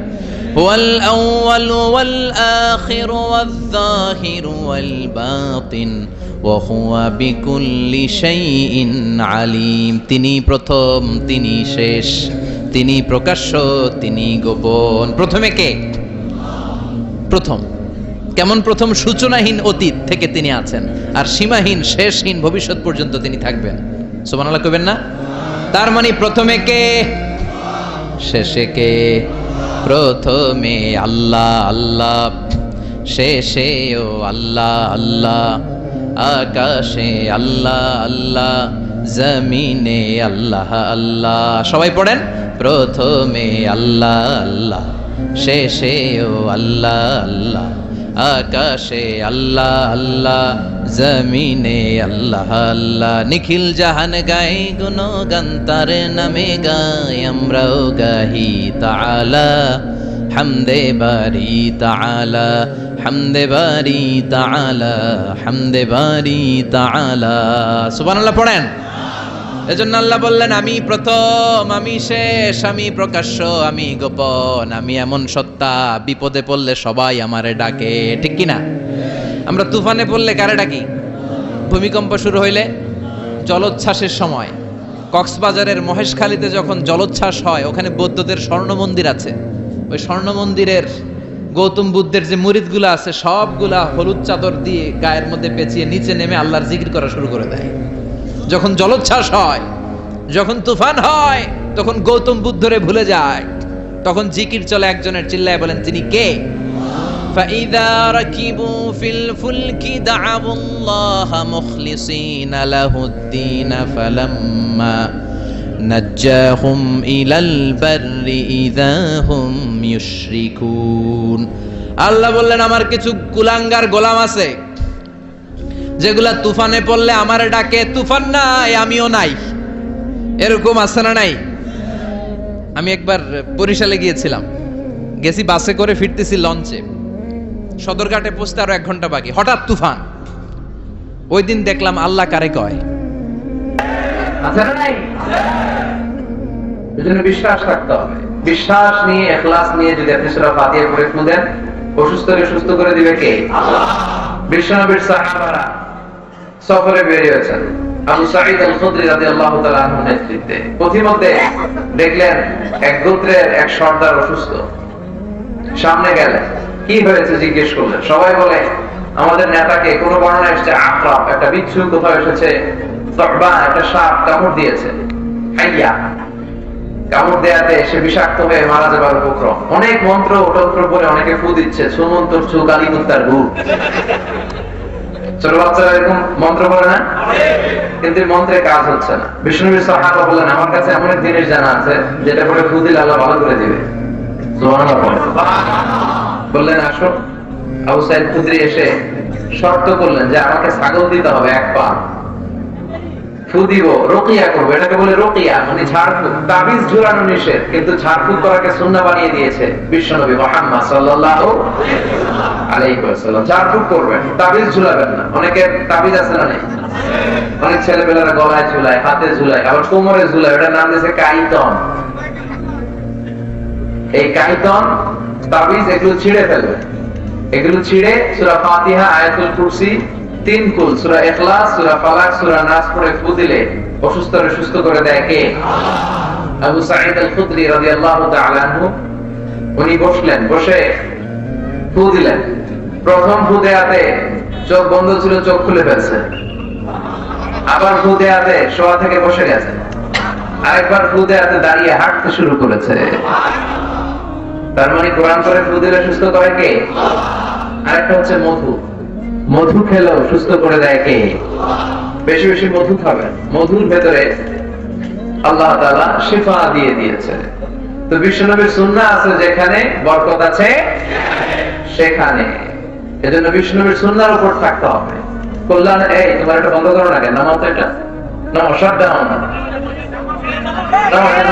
হুয়াল আউয়ালু ওয়াল আখিরু ওয়াল যাহিরু ওয়াল বাতিন ওয়া হুয়া বিকুল্লি শাইইন আলিম। তিনি প্রথম, তিনি শেষ, তিনি প্রকাশ্য, তিনি গোপন। প্রথমে কে? প্রথম। কেমন প্রথম? সূচনাহীন অতীত থেকে তিনি আছেন, আর সীমাহীন শেষহীন ভবিষ্যৎ পর্যন্ত তিনি থাকবেন। সুবহানাল্লাহ কইবেন না? তার মানে প্রথমে কে, শেষে কে? প্রথমে আল্লাহ আল্লাহ, শেষেও আল্লাহ আল্লাহ, আকাশে আল্লাহ আল্লাহ, জমিনে আল্লাহ আল্লাহ। সবাই পড়েন প্রথমে আল্লাহ আল্লাহ, শেষেও আল্লাহ আল্লাহ, আকাশে আল্লাহ আল্লাহ, জমিনে আল্লাহ আল্লাহ। নিখিল জাহান গাই গুণগান তার নামে গাই, আমরাও গাহি তাআলা হামদে বারি তাআলা, হামদে বারি তাআলা, হামদে বারি তাআলা। সুবহানাল্লাহ পড়েন। এজন্য আল্লাহ বললেন আমি প্রথম, আমি শেষ, আমি প্রকাশ্য, আমি গোপন, আমি এমন সত্তা বিপদে পড়লে সবাই আমারে ডাকে। ঠিক কিনা? আমরা তুফানে পড়লে কারে ডাকি? ভূমিকম্প শুরু হইলে, জলোচ্ছ্বাসের সময়, কক্সবাজারের মহেশখালীতে যখন জলোচ্ছ্বাস হয়, ওখানে বৌদ্ধদের স্বর্ণ মন্দির আছে। ওই স্বর্ণ মন্দিরের গৌতম বুদ্ধের যে মুরিদগুলা আছে সবগুলা হলুদ চাদর দিয়ে গায়ের মধ্যে পেঁচিয়ে নিচে নেমে আল্লাহর জিকির করা শুরু করে দেয়। যখন জলোচ্ছ্বাস হয়, যখন তুফান হয়, তখন গৌতম বুদ্ধরে ভুলে যায়, তখন জিকির চলে একজনের, চিল্লায় বলেন তিনি কে? فَإِذَا رَكِبُوا فِي الْفُلْكِ دَعَوُا اللَّهَ مُخْلِصِينَ لَهُ الدِّينَ فَلَمَّا نَجَّاهُمْ إِلَى الْبَرِّ إِذَا هُمْ يُشْرِكُونَ। আল্লাহ বললেন আমার কিছু কুলাঙ্গার গোলাম আছে যেগুলা তুফানে পড়লে আমারে ডাকে, তুফান নাই আমিও নাই, এরকম আছে না নাই? আমি একবার বরিশালে গিয়েছিলাম, গেছি বাসে করে, ফিরতেছি লঞ্চে, সদরঘাটে পৌঁছতে আরো 1 ঘন্টা বাকি, হঠাৎ তুফান। ওই দিন দেখলাম আল্লাহ কারে কয়, আছে না নাই? এজন্য বিশ্বাস রাখতে হবে। বিশ্বাস নিয়ে, ইখলাস নিয়ে যদি আপনি সূরা ফাতিহা পড়ে খুদেন, অসুস্থকে সুস্থ করে দিবে কে? আল্লাহ। বিশ্বনবীর সাহাবারা সফরে বেরিয়েছেন আবু সাঈদ আল-খুদরি রাদিয়াল্লাহু তাআলা আনহু নেতৃত্বে। পথিমধ্যে দেখলেন এক গোত্রের এক সর্দার অসুস্থ। সামনে গেলেন, কি হয়েছে জিজ্ঞেস করলেন। সবাই বলে আমাদের নেতাকে, কোন বর্ণনা এসেছে আকরাব, একটা বিচ্ছু, কোথাও এসেছে তহবান, একটা সাপ কামড় দিয়েছে, হাইয়া কামড় দেয়াতে সে বিষাক্ত হয়ে মারা যাবার উপক্রম। অনেক মন্ত্র টন্ত্র বলে অনেকে ফু দিচ্ছে, সুমন্তর চু কালী কুত্তার গু। ছোট বাচ্চারা এরকম মন্ত্র বলে না, কিন্তু মন্ত্রে কাজ হচ্ছে না। বিষ্ণুবীর সাহাবা বললেন আমার কাছে এমন এক জিনিস জানা আছে যেটা পরে ফু দিলে আল্লাহ ভালো করে দিবে। সুবহানাল্লাহ বললেন আসো। আবু সাঈদ খুদরি এসে শর্ত করলেন যে আমাকে ছাগল দিতে হবে 1 পা, ফু দিব, রুকিয়া করবো, এটাকে বলে রুকিয়া, মানে ঝাড়ফুঁক। তাবিজ ঝুলানো নিষেধ, কিন্তু ঝাড়ফুঁক করাকে সুন্নাহ বানিয়ে দিয়েছে বিশ্বনবী মুহাম্মদ সাল্লাল্লাহু আলাইহি ওয়াসাল্লাম। ঝাড়ফুঁক করবেন, তাবিজ ঝুলাবেন না। অনেকের তাবিজ আছে না নেই? অনেক ছেলেমেয়েরা গলায় ঝুলায়, হাতে ঝুলায়, আবার কোমরে ঝুলায়, এটার নাম দিয়েছে কাইতন। এই কাইতন তাবিজ এগুলো ছিঁড়ে ফেলবে। এগুলো ছিঁড়ে সূরা ফাতিহা, আয়াতুল কুরসি, 3 কুল, সূরা ইখলাস, সূরা ফালাক, সূরা নাস পড়ে ফু দিলে অসুস্থরে সুস্থ করে দেয় কে? আবু সাঈদ আল-খুদরি রাদিয়াল্লাহু তাআলা আনহু উনি বসলেন, বসে ফু দিলেন। প্রথম ফু দেয়াতে চোখ বন্ধ ছিল, চোখ খুলে ফেলছে। আবার ফু দেয়াতে শোয়া থেকে বসে গেছে। আরেকবার ফু দেয়াতে দাঁড়িয়ে হাঁটতে শুরু করেছে। তার মানে কোরআন করে ফু দিলে সুস্থ করে কে? আরেকটা হচ্ছে মধু, মধু খেলেও সুস্থ করে দেয় কে? বেশি বেশি মধু খাবেন, মধুর ভেতরে আল্লাহ তাআলা শিফা দিয়ে দিয়েছে। তো বিশ্বনবীর সুন্নাহ আছে যেখানে বরকত আছে সেখানে, এজন্য বিশ্বনবীর সুন্নাহর উপর থাকতে হবে। কল্যাণ, এই তোমার এটা বন্ধ করো না কেন? নামাও তো, এটা নামাও, শাট ডাউন,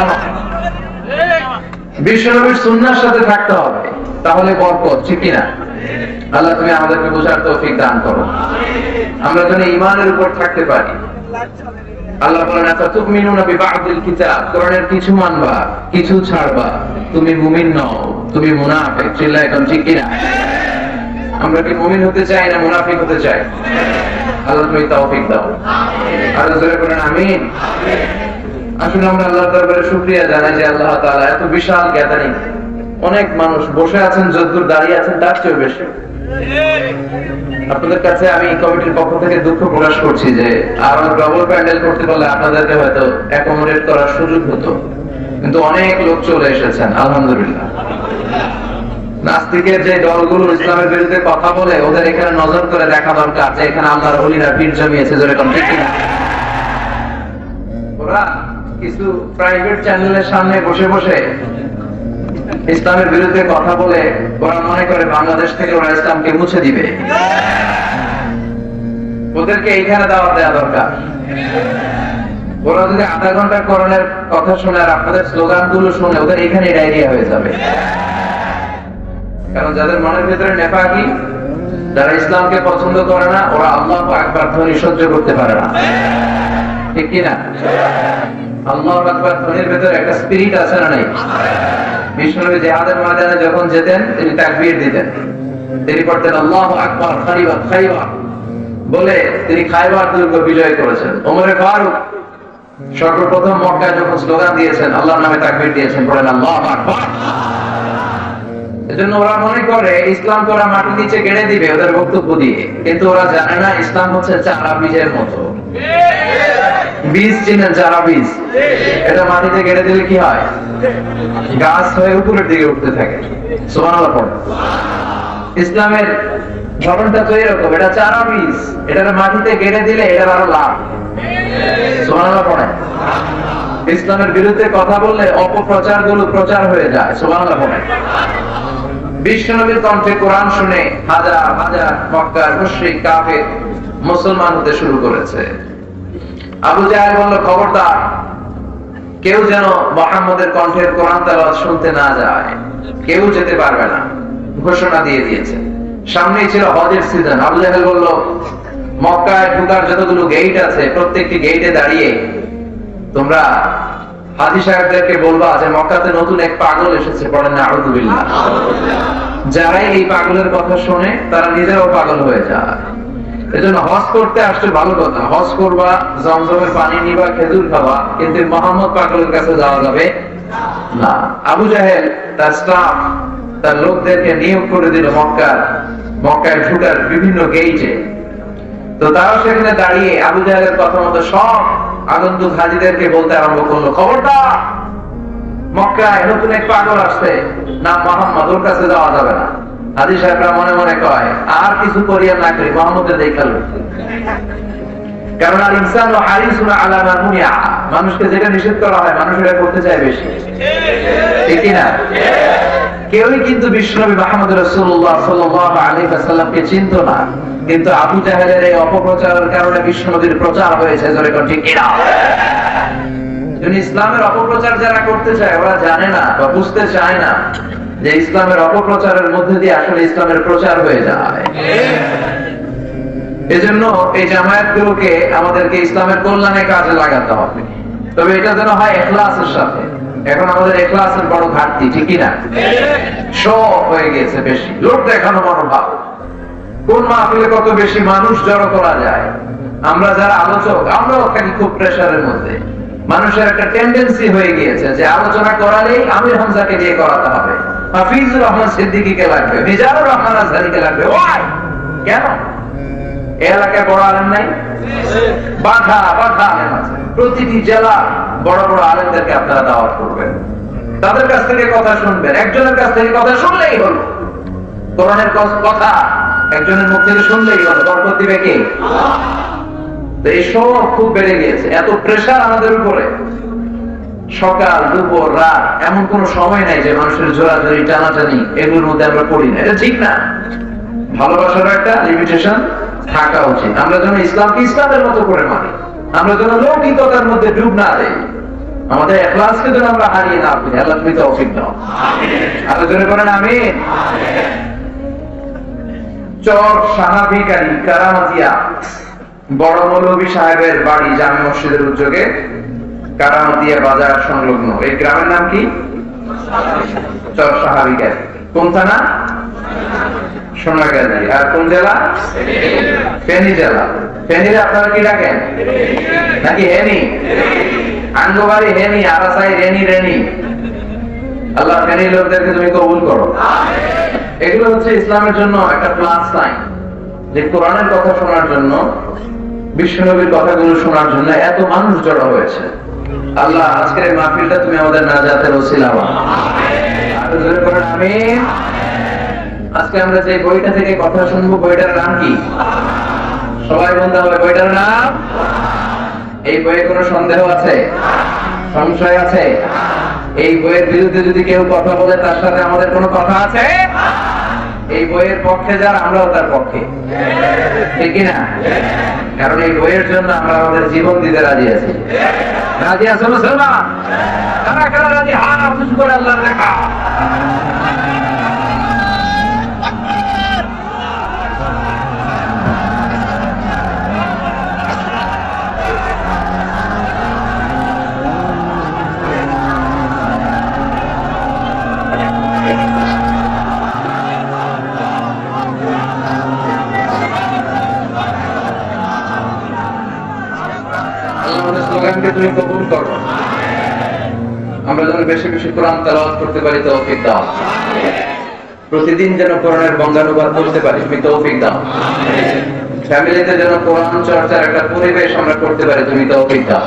নামাও। বিশ্বনবীর সুন্নাহর সাথে থাকতে হবে, তাহলে বরকত, ঠিক কি না? আল্লাহ তুমি আমাদেরকে বোঝার তৌফিক দান করো, আমরা যেন ঈমানের উপর থাকতে পারি। আল্লাহ বলেন আতাতুমিনুনা বিবা'দিল কিতাব, কোরআনের কিছু মানবা, কিছু ছাড়বা, তুমি মুমিন নও, তুমি মুনাফিক। চিল্লায় এখন, ঠিক কি না? আমরা কি মুমিন হতে চাই না মুনাফিক হতে চাই? আল্লাহ তুমি তৌফিক দাও, আমিন। আর জোরে বলেন আমিন। আসলে আমরা আল্লাহর দরবারে শুকরিয়া জানাই যে আল্লাহ তাআলা এত বিশাল গ্যাদারিং, অনেক মানুষ বসে আছেন, যতদূর দাঁড়িয়ে আছেন তার চেয়ে বেশি। আপনাদের কাছে আমি কমিটির পক্ষ থেকে দুঃখ প্রকাশ করছি যে আরো ডবল প্যান্ডেল করতে পারলে আপনাদেরকে হয়তো অ্যাকোমোডেট করার সুযোগ হতো, কিন্তু অনেক লোক চলে এসেছেন, আলহামদুলিল্লাহ। নাস্তিকের যে দলগুলো ইসলামের বিরুদ্ধে কথা বলে, ওদের এখানে নজর করে দেখা দরকার যে এখানে আল্লাহর ওলিরা ভিড় জমিয়েছে, যেরকম, ঠিক কিনা? ওরা কিছু প্রাইভেট চ্যানেলের সামনে বসে বসে ইসলামের বিরুদ্ধে কথা বলে ওরা মনে করে বাংলাদেশ থেকে ওরা ইসলামকে মুছে দিবে। ওদেরকে এইখানে দাওয়াত দেওয়া দরকার। ওরা যদি আধা ঘন্টা করণের কথা শুনে আর আপনাদের স্লোগান গুলো শুনে, ওদের এখানে ডায়রিয়া হয়ে যাবে। কারণ যাদের মনের ভিতরে নেফাকি, যারা ইসলামকে পছন্দ করে না, ওরা আল্লাহু আকবার ধ্বনি সহ্য করতে পারে না, ঠিক কি না? আল্লাহু আকবার ধ্বনির ভিতরে একটা স্পিরিট আছে না নাই? বিশ্বনবী জিহাদের ময়দানে যখন যেতেন, তিনি তাকবীর দিতেন, তিনি পড়তেন আল্লাহু আকবার খাইবার খাইবার বলে তিনি খাইবার দুর্গ বিজয় করেছেন। ওমর ফারুক সর্বপ্রথম মক্কায় যখন স্লোগান দিয়েছেন, আল্লাহর নামে তাকবীর দিয়েছেন, পড়েন আল্লাহু আকবার। এজন্য ওরা মনে করে ইসলাম তো ওরা মাটির নিচে গেড়ে দিবে ওদের বক্তব্য দিয়ে, কিন্তু ওরা জানে না ইসলাম হচ্ছে চারা বীজের মতো। বীজ চিনেন? চারা বীজ, এটা মাটিতে গেড়ে দিলে কি হয়? গাছ হয়ে উপরের দিকে উঠতে থাকে। সুবহানাল্লাহ পড়ে। ইসলামের ধরনটা তো এরকম, এটা চারা বীজ, এটা মাটিতে গেড়ে দিলে এটার আরো লাভ। সুবহানাল্লাহ পড়ে। ইসলামের বিরুদ্ধে কথা বললে অপপ্রচার গুলো প্রচার হয়ে যায়। সুবহানাল্লাহ পড়ে। বিশ্বনবীর কণ্ঠে কোরআন শুনে হাজার হাজার মক্কার মুশরিক কাফের মুসলমান হতে শুরু করেছে। আবু জাহেল বলল, খবরদার কেউ যেন মুহাম্মদের কণ্ঠের কোরআন তেলাওয়াত শুনতে না যায়, কেউ যেতে পারবে না, ঘোষণা দিয়ে দিয়েছে। সামনেই ছিল হজের সিজন। আবু জাহেল বলল, মক্কায় ঢোকার যতগুলো গেট আছে প্রত্যেকটি গেটে দাঁড়িয়ে তোমরা হাজী সাহেবদেরকে বলবা যে মক্কাতে নতুন এক পাগল এসেছে, পড়েন না আউযুবিল্লাহ। যারাই এই পাগলের কথা শুনে তারা নিজেরাও পাগল হয়ে যায়। এজন্য হজ করতে আসছে ভালো কথা, হজ করবা, জমজমের পানি নিবা, খেজুর খাবা, কিন্তু মুহাম্মদ পাগলের কাছে যাওয়া যাবে না। আবু জাহেল তার স্টাফ, তার লোকদেরকে নিয়োগ করে দিল মক্কায় ঢোকার বিভিন্ন গেইটে। তো তারা সেখানে দাঁড়িয়ে আবু জাহেলের কথা মতো সব আগন্তুক হাজীদেরকে বলতে আরম্ভ করলো, খবরদার মক্কায় নতুন এক পাগল আসছে, নাম মুহাম্মদ, ওর কাছে যাওয়া যাবে না। হাজী সাহেবরা মনে মনে কয়, আর কিছু করিয়া না করি মুহাম্মদের দেখাল। কারণ আর ইনসান ও হারিসুন আলা মা মুনিয়া, মানুষকে যেটা নিষেধ করা হয় মানুষ এটা করতে চায় বেশি, ঠিক কি না? কেউই কিন্তু বিশ্বনবী মুহাম্মদ রাসূলুল্লাহ সাল্লাল্লাহু আলাইহি ওয়াসাল্লামকে চিনতো না, কিন্তু আবু জাহেলের এই অপপ্রচারের কারণে বিশ্বনবীর প্রচার হয়েছে। জোরে কোন ঠিক কিনা? ইসলামের অপপ্রচার যারা করতে চায় ওরা জানে না বা বুঝতে চায় না যে ইসলামের অপপ্রচারের মধ্যে দিয়ে আসলে ইসলামের প্রচার হয়ে যায়। এজন্য এই জামায়াতগুলোকে আমাদেরকে ইসলামের কল্যাণে কাজে লাগাতে হবে, তবে এটা যেন হয় ইখলাসের সাথে। এখন আমাদের ইখলাসের বড় ঘাটতি, ঠিক কি না? শো হয়ে গেছে বেশি, লোক দেখানো মনোভাব। কোন মাহফিলে কত বেশি মানুষ জড়ো করা যায়। আমরা যারা আলোচক, আমরাও থাকি খুব প্রেসারের মধ্যে। মানুষের একটা টেন্ডেন্সি হয়ে গিয়েছে যে আলোচনা করালেই আমির হামজাকে দিয়ে করাতে হবে, হাফিজুর রহমান সিদ্দিকীকে লাগবে, মিজানুর রহমান আজহারীকে লাগবে। ওয়াই কেন? এই এলাকায় বড় আলেম নাই? বাধা আলেম আছে। প্রতিটি জেলা বড় বড় আলেমদেরকে আপনারা দাওয়াত করবেন, তাদের কাছ থেকে কথা শুনবেন। একজনের কাছ থেকে কথা শুনলেই হলো, কোরআনের কথা একজনের মুখ থেকে শুনলেই হলো, বরকত দিবে কে? তো এই সব খুব বেড়ে গিয়েছে, এত প্রেসার আমাদের উপরে। সকাল দুপুর রাত এমন কোন সময় নাই যে মানুষের জোরাজোরি টানাটানি এগুলোর মধ্যে আমরা পড়ি না। এটা ঠিক না। ভালোবাসার একটা লিমিটেশন থাকা উচিত। আমরা যেন ইসলামকে ইসলামের মতো করে মানি, আমরা যেন লৌকিকতার মধ্যে ডুব না দেই, আমাদের ইখলাসকে যেন আমরা হারিয়ে না ফেলি। আল্লাহ তুমি তৌফিক দাও। আরো জোরে বলেন আমিন। চর সাহাবিকারী কারামাতিয়া বড় মৌলভী সাহেবের বাড়ি জামে মসজিদের উদ্যোগে কারামাতিয়া বাজার সংলগ্ন এই গ্রামের নাম কি? চর সাহাবিকারী। কোন থানা? সোনাগাজী। আর কোন জেলা? ফেনী জেলা। ফেনীরে আপনারা কি ডাকেন নাকি হেনি? আঙ্গবাড়ি হেনি, আরাসাই রেনি। আল্লাহ ফেনী লোকদেরকে তুমি কবুল করো। এগুলো হচ্ছে ইসলামের জন্য একটা প্লাস সাইন, যে কোরআনের কথা শোনার জন্য, বিশ্বনবীর কথাগুলো শোনার জন্য এত মানুষ জড়ো হয়েছে। আল্লাহ আজকের মাহফিলটা তুমি আমাদের নাজাতের ওসিলা বানাও। আরো জোরে বলেন আমিন। আজকে আমরা যে বইটা থেকে কথা শুনবো, বইটার নাম কি? সবাই বলতে হবে বইটার নাম। এই বইয়ে কোনো সন্দেহ আছে? সংশয় আছে? এই বইয়ের বিরুদ্ধে যদি কেউ কথা বলে তার সাথে আমাদের কোনো কথা আছে? এই বইয়ের পক্ষে যার, আমরাও তার পক্ষে, ঠিক না? কারণ এই বইয়ের জন্য আমরা আমাদের জীবন দিতে রাজি আছি। রাজি আছো মুসলমান? কারা কারা রাজি? হাত উঁচু করে আল্লাহর দেখা। তুমি কবুল করো। আমরা যেন বেশি বেশি কোরআন তেলাওয়াত করতে পারি, তৌফিক দাও। প্রতিদিন যেন কোরআনের বঙ্গানুবাদ করতে পারি, তুমি তৌফিক দাও। ফ্যামিলিতে যেন কোরআন চর্চার একটা পরিবেশ আমরা করতে পারি, তুমি তৌফিক দাও।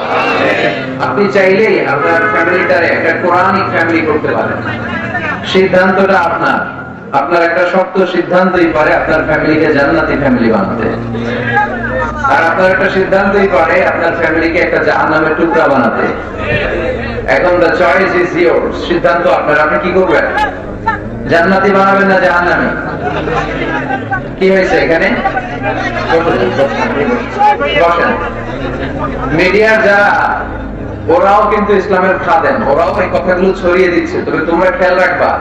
আপনি চাইলেই আপনার ফ্যামিলিটারে একটা কোরআনিক ফ্যামিলি করতে পারেন। সিদ্ধান্তটা আপনার। আপনার একটা শক্ত সিদ্ধান্তই পারে আপনার ফ্যামিলিকে জান্নাতি ফ্যামিলি বানাতে, আর আপনার একটা সিদ্ধান্তই পারে আপনার ফ্যামিলিকে একটা জাহান্নামের টুকরা বানাতে। এখন the choice is yours, সিদ্ধান্ত আপনার। আপনি কি করবেন? জান্নাতি বানাবেন না জাহান্নামী? কি হয়েছে এখানে? বসেন। মিডিয়ার যারা, ওরাও কিন্তু ইসলামের খাদেম, ওরাও এই কথাগুলো ছড়িয়ে দিচ্ছে। তবে তোমরা খেয়াল রাখবা,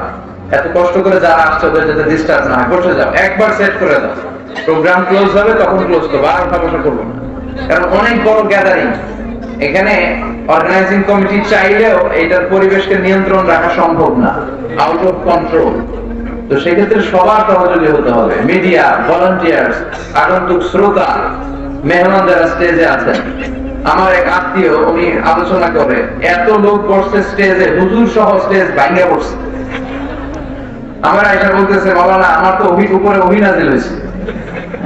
এত কষ্ট করে যারা আসছে ওদের যাতে ডিস্টার্ব না হয়, বসে যাও, একবার সেট করে দাও। প্রোগ্রাম ক্লোজ হবে তখন ক্লোজ করবো, আর বসা করবো না। কারণ অনেক বড় গ্যাদারিং, এখানে অর্গানাইজিং কমিটি চাইলেও এটার পরিবেশকে নিয়ন্ত্রণ রাখা সম্ভব না, আউট অফ কন্ট্রোল। তো সেক্ষেত্রে সবার সহযোগী হতে হবে। মিডিয়া, ভলান্টিয়ার্স, আগন্তুক শ্রোতা, মেহমান যারা স্টেজে আছেন। আমার এক আত্মীয়, উনি আলোচনা করে, এত লোক বসছে স্টেজে, হুজুর সহ স্টেজ ভাঙা পড়ছে। আমার আয়সা বলতেছে, মাওলানা আমার তো উপরে ওহী নাযিল হয়েছে।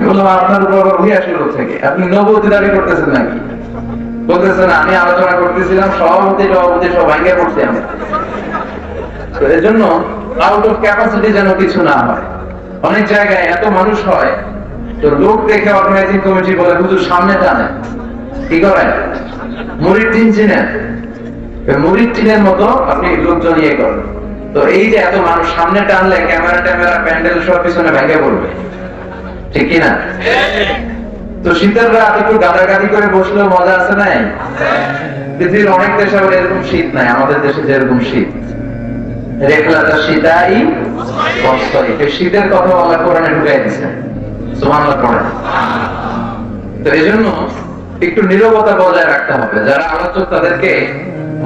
বললাম, আপনার উপর ওহী আসলো থেকে? আপনি নবুয়ত দাবি করতেছেন নাকি? বলতেছে না, আমি আলোচনা করতেছিলাম, সভাপতি সব ভাঙা পড়ছে। আমরা তো এর জন্য আউট অফ ক্যাপাসিটি যেন কিছু না হয়। অনেক জায়গায় এত মানুষ হয়, তো লোক দেখে অর্গানাইজিং কমিটি বলে হুজুর সামনে টানে। কি করেন? মুরিদ টিন চিনেন? মুরিদ টিনের মতো আপনি লোকজন ইয়ে করেন। তো এই যে এত মানুষ সামনে টানলে ক্যামেরা প্যান্ডেল সব পিছনে ভেঙে পড়বে, ঠিক কিনা? তো শীতের রাত একটু গাদাগাদি করে বসলেও মজা আছে নাই? পৃথিবীর অনেক দেশে আবার এরকম শীত নাই, আমাদের দেশে যেরকম শীত। রেখলাটা শীতাই বস্তাই, শীতের কথা আল্লাহ কোরআনে ঢুকাই দিয়েছে। সুবহানাল্লাহ পড়েন। তো এই জন্য একটু নীরবতা বজায় রাখতে হবে। যারা আলোচক তাদেরকে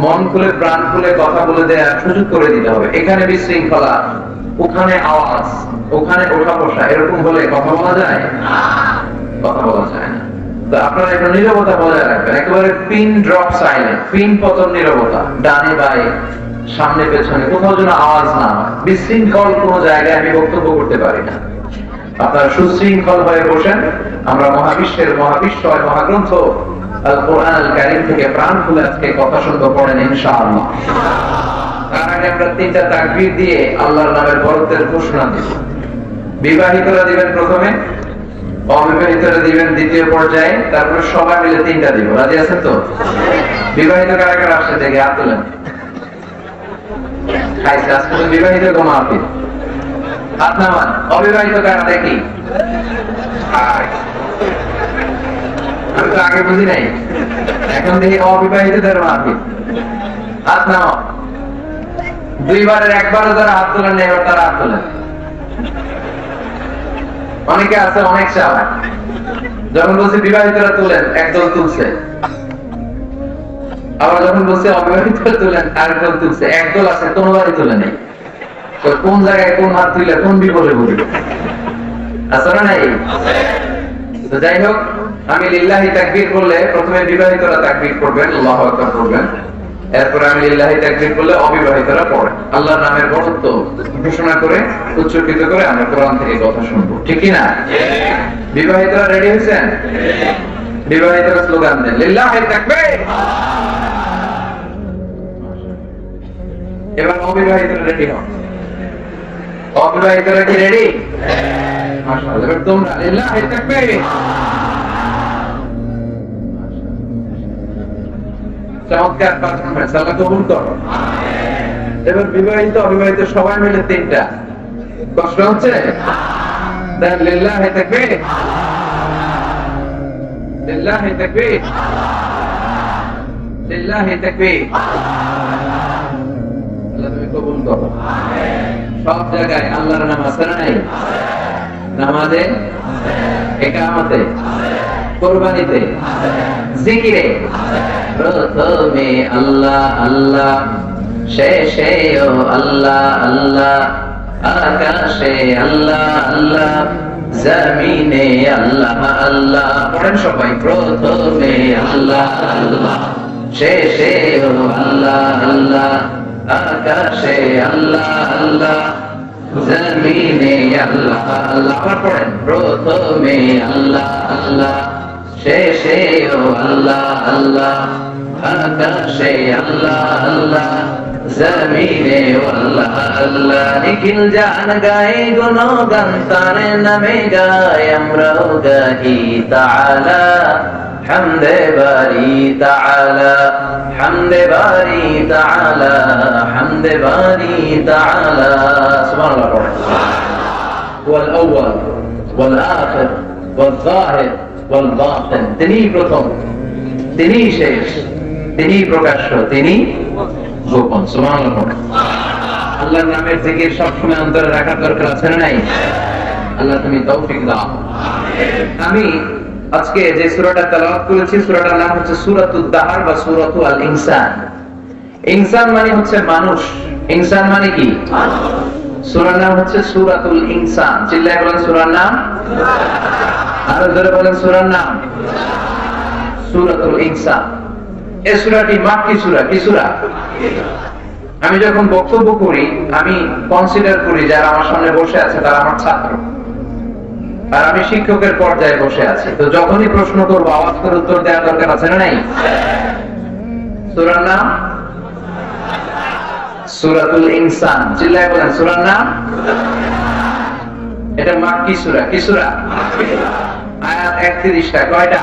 মন খুলে প্রাণ খুলে কথা বলে দেওয়ার সুযোগ করে দিতে হবে। এখানে বিশৃঙ্খলা, ওখানে আওয়াজ, ওখানে ওঠা বসা, এরকম হলে কথা বলা যায়? কথা বলা যায় না। তো আপনারা একটু নীরবতা বজায় রাখবেন, একেবারে পিন ড্রপ সাইলেন্ট, পিন পতন নীরবতা। ডানে বায়ে, সামনে পেছনে কোথাও যেন আওয়াজ না হয়। বিশৃঙ্খল কোন জায়গায় আমি বক্তব্য করতে পারি না। আপনারা সুশৃঙ্খল হয়ে বসেন। আমরা মহাবিশ্বের মহাবিশ্বয় মহাগ্রন্থ আল কোরআন আল কারীম থেকে প্রাণ খুলে আজকে কথা শুনবো, পড়েন ইনশাআল্লাহ। তার আগে আমরা 3টা তাকবীর দিয়ে আল্লাহর নামের বরকতের ঘোষণা দিব। বিবাহিতরা দিবেন প্রথমে, অবিবাহিতরা দিবেন দ্বিতীয় পর্যায়ে, তারপর সবাই মিলে 3টা দিব। রাজি আছেন তো? বিবাহিত কারা কারা আসছে দেখে হাত তোলেন। খাইছে আজকে তো বিবাহিত মাহফিল, হাত নামান। অবিবাহিত কারা দেখি? আমি তো আগে বুঝি নাই, এখন দেখি অবিবাহিতদের মাহফিল। হাত নামা। দুইবারের একবারও যারা হাত তোলেন না, এবার তারা হাত তোলেন। অনেকে আছে অনেক চালাক, যখন বলছে বিবাহিতরা তোলেন একদল তুলছে, আবার যখন বলছে অবিবাহিতরা তোলেন আরেকদল তুলছে। একদল আছে কোনোবারই তোলে নেই। কোন জায়গায় কোন হাত তুলে কোন বিপদে পড়বে? আছে না নাই? তো যাই হোক, আমি লিল্লাহি তাকবীর করলে প্রথমে বিবাহিতরা তাকবীর করবেন, আল্লাহু আকবার করবেন। এরপর আমি লিল্লাহি তাকবীর করলে অবিবাহিতরা পড়েন। আল্লাহর নামের বরত্ব ঘোষণা করে উচ্চকিত করে আমরা কোরআন থেকে কথা শুনবো, ঠিক কি না? বিবাহিতরা রেডি হয়েছেন? বিবাহিতরা স্লোগান দেন, লিল্লাহি তাকবীর। এবার অবিবাহিতরা রেডি হন। অবিবাহিতরা কি রেডি? মাশাআল্লাহ। এবার তোমরা লিল্লাহি তাকবীর। চমৎকার পারফরম্যান্স, আল্লাহ কবুল করো। এবার বিবাহিত অবিবাহিত সবাই মিলে 3টা। কষ্ট হচ্ছে? দেন লিল্লাহি তাকবীর, লিল্লাহি তাকবীর, লিল্লাহি তাকবীর। আল্লাহ তুমি কবুল করো। সব জায়গায় আল্লাহর নাম আছে না নাই? নামাজে, ইকামতে, কুরবানিতে, জিকিরে। প্রথমে আল্লাহ আল্লাহ, শেষে ও আল্লাহ আল্লাহ, আকাশে আল্লাহ আল্লাহ, জমিনে আল্লাহ আল্লাহ। পড়েন সবাই, প্রথমে আল্লাহ আল্লাহ, শেষে ও আল্লাহ আল্লাহ, আকাশে আল্লাহ আল্লাহ, জমিনে আল্লাহ আল্লাহ। আবার পড়েন, প্রথমে আল্লাহ আল্লাহ, শেষেও আল্লাহ আল্লাহ, আকাশে আল্লাহ আল্লাহ, জমিনে আল্লাহ আল্লাহ। নিখিল জান গায়ে গুণগান তার নামে গায়, আমরাও গাহি তাআলা হামদে বারি তাআলা, হামদে বারি তাআলা, হামদে বারি তাআলা। সুবহানাল্লাহ পড়েন। ওয়াল আউয়াল ওয়াল আখির ওয়াল যাহির ওয়াল বাতিন, তিনি প্রথম, তিনি শেষ, তিনি প্রকাশ্য, তিনি গোপন। সুবহানাল্লাহ পড়েন। আল্লাহর নামের জিকির সবসময় অন্তরে রাখার দরকার আছে না নাই? আল্লাহ তুমি তৌফিক দাও। আমি আজকে যে সূরাটা তেলাওয়াত করেছি, সূরাটার নাম হচ্ছে সূরাতুদ দাহর বা সূরাতু আল ইনসান। ইনসান মানে হচ্ছে মানুষ। ইনসান মানে কি? সূরার নাম হচ্ছে সূরাতুল ইনসান। চিল্লায় বলেন সূরার নাম। আরো জোরে বলেন সূরার নাম। সূরাতুল ইনসান। এই সূরাটি মাক্কি সূরা। কি সূরা? আমি যখন বক্তব্য করি আমি কনসিডার করি যারা আমার সামনে বসে আছে তারা আমার ছাত্র, আর আমি শিক্ষকের পর্যায়ে বসে আছি। তো যখনই প্রশ্ন করবো আওয়াজ করে উত্তর দেওয়ার দরকার আছে না নাই? সূরার নাম সূরাতুল ইনসান। চিল্লায় বলেন সূরার নাম। এটা মাক্কি সূরা। কি সূরা? আয়াত 31টা। কয়টা?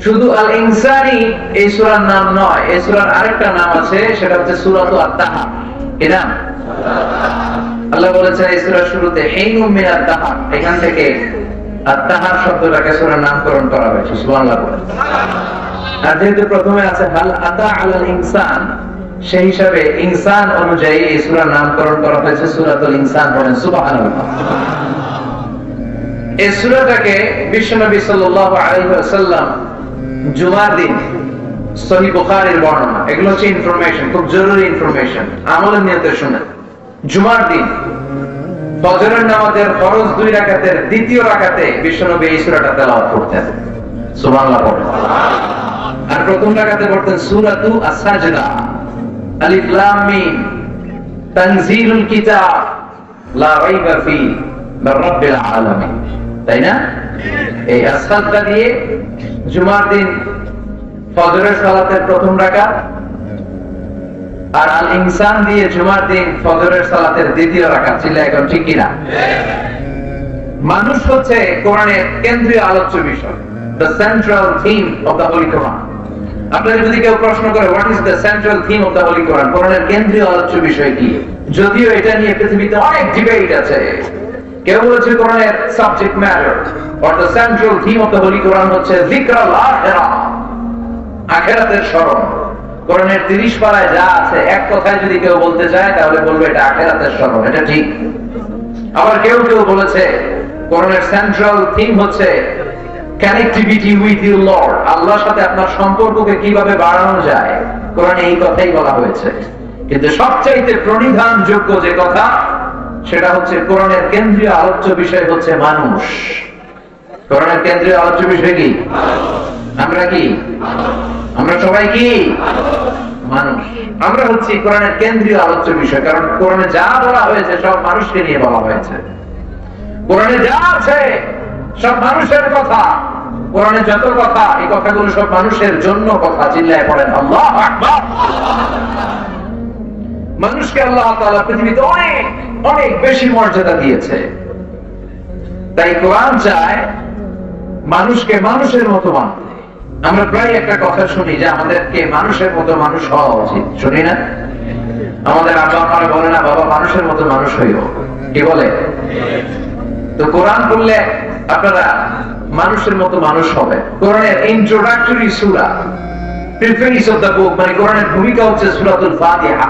শুধু আল ইনসানি এই সূরার নাম নয়, এই সূরার আরেকটা নাম আছে, সেটা হচ্ছে সূরাতু আত-তাহা। কি নাম? আল্লাহ বলেছেন এই সূরার শুরুতে হিনুম মিনাত তাহা, এখান থেকে আত-তাহার শব্দটাকে সূরার নামকরণ করা হয়েছে। সুবহানাল্লাহ। আর যেহেতু প্রথমে আছে হাল আতা আলাল ইনসান, সেই হিসাবে ইনসান অনুযায়ী এই সূরার নামকরণ করা হয়েছে সূরাতুল ইনসান। বলেন সুবহানাল্লাহ। এই সূরাটাকে বিশ্বনবী সাল্লাল্লাহু আলাইহি ওয়াসাল্লাম জুমার দিন, সহিহ বুখারীর বর্ণনা, এগুলো হচ্ছে ইনফরমেশন, খুব জরুরি ইনফরমেশন, আমলের নিয়তে শুনেন। জুমার দিন ফজরের নামাজের ফরজ 2 রাকাতের দ্বিতীয় রাকাতে বিশ্বনবী এই সূরাটা তেলাওয়াত করতেন। সুবহানাল্লাহ পড়েন। আর প্রথম রাকাতে পড়তেন সূরাতু আস-সাজদা, আলিফ লাম মিম তানজিলুল কিতাব লা রাইবা ফি মির রাব্বিল আলামিন। তাই না? এই আস-সাজদা দিয়ে জুমার দিন ফজরের সালাতের প্রথম রাকাত, আর আল ইনসান দিয়ে জুমার দিন ফজরের সালাতের দ্বিতীয় রাকাত। ছিল এখন ঠিক কিনা? মানুষ হচ্ছে কোরআনের কেন্দ্রীয় আলোচ্য বিষয়, the central theme of the Holy Quran. আপনাদের যদি কেউ প্রশ্ন করে what is the central theme of the Holy Quran, কোরআনের কেন্দ্রীয় আলোচ্য বিষয় কি, যদিও এটা নিয়ে পৃথিবীতে অনেক ডিবেট আছে। কেউ বলেছে কোরআনের subject matter or the central theme of the Holy Quran হচ্ছে যিকরুল আখিরাহ, আখিরাতের স্মরণ। কোরআনের 30 পারায় যা আছে এক কথায় যদি কেউ বলতে চায় তাহলে বলবে এটা আখিরাতের স্মরণ। এটা ঠিক। আবার কেউ কেউ বলেছে কোরআনের সেন্ট্রাল থিম হচ্ছে কানেক্টিভিটি উইথ ইউ লর্ড, আল্লাহর সাথে আপনার সম্পর্ককে কিভাবে বাড়ানো যায়, কোরআনে এই কথাই বলা হয়েছে। কিন্তু সবচাইতে প্রণিধানযোগ্য যে কথা সেটা হচ্ছে কোরআনের কেন্দ্রীয় আলোচ্য বিষয় হচ্ছে মানুষ। কোরআনের কেন্দ্রীয় আলোচ্য বিষয় কি? আমরা কি? আমরা সবাই কি? মানুষ। আমরা হচ্ছি কোরআনের কেন্দ্রীয় আলোচ্য বিষয়, কারণ কোরআনে যা বলা হয়েছে সব মানুষকে নিয়ে বলা হয়েছে। কোরআনে যা আছে সব মানুষের কথা। কোরআনে যত কথা, এই কথাগুলো সব মানুষের জন্য কথা। চিল্লায় পড়েন আল্লাহু আকবার। মানুষকে আল্লাহ তাআলা পৃথিবীতে অনেক অনেক বেশি মর্যাদা দিয়েছে। তাই কোরআন চায় মানুষকে মানুষের মতো মানতে। আমরা প্রায় একটা কথা শুনি যে আমাদেরকে মানুষের মতো মানুষ হওয়া উচিত, শুনি না? আমাদের আব্বা আম্মারা বলে না বাবা মানুষের মতো মানুষ হইও, কি বলে? তো কোরআন বললে আপনারা মানুষের মতো মানুষ হবে। কোরআনের introductory Surah, preface of the book, মানে কোরআনের ভূমিকা হচ্ছে সূরাতুল ফাতিহা।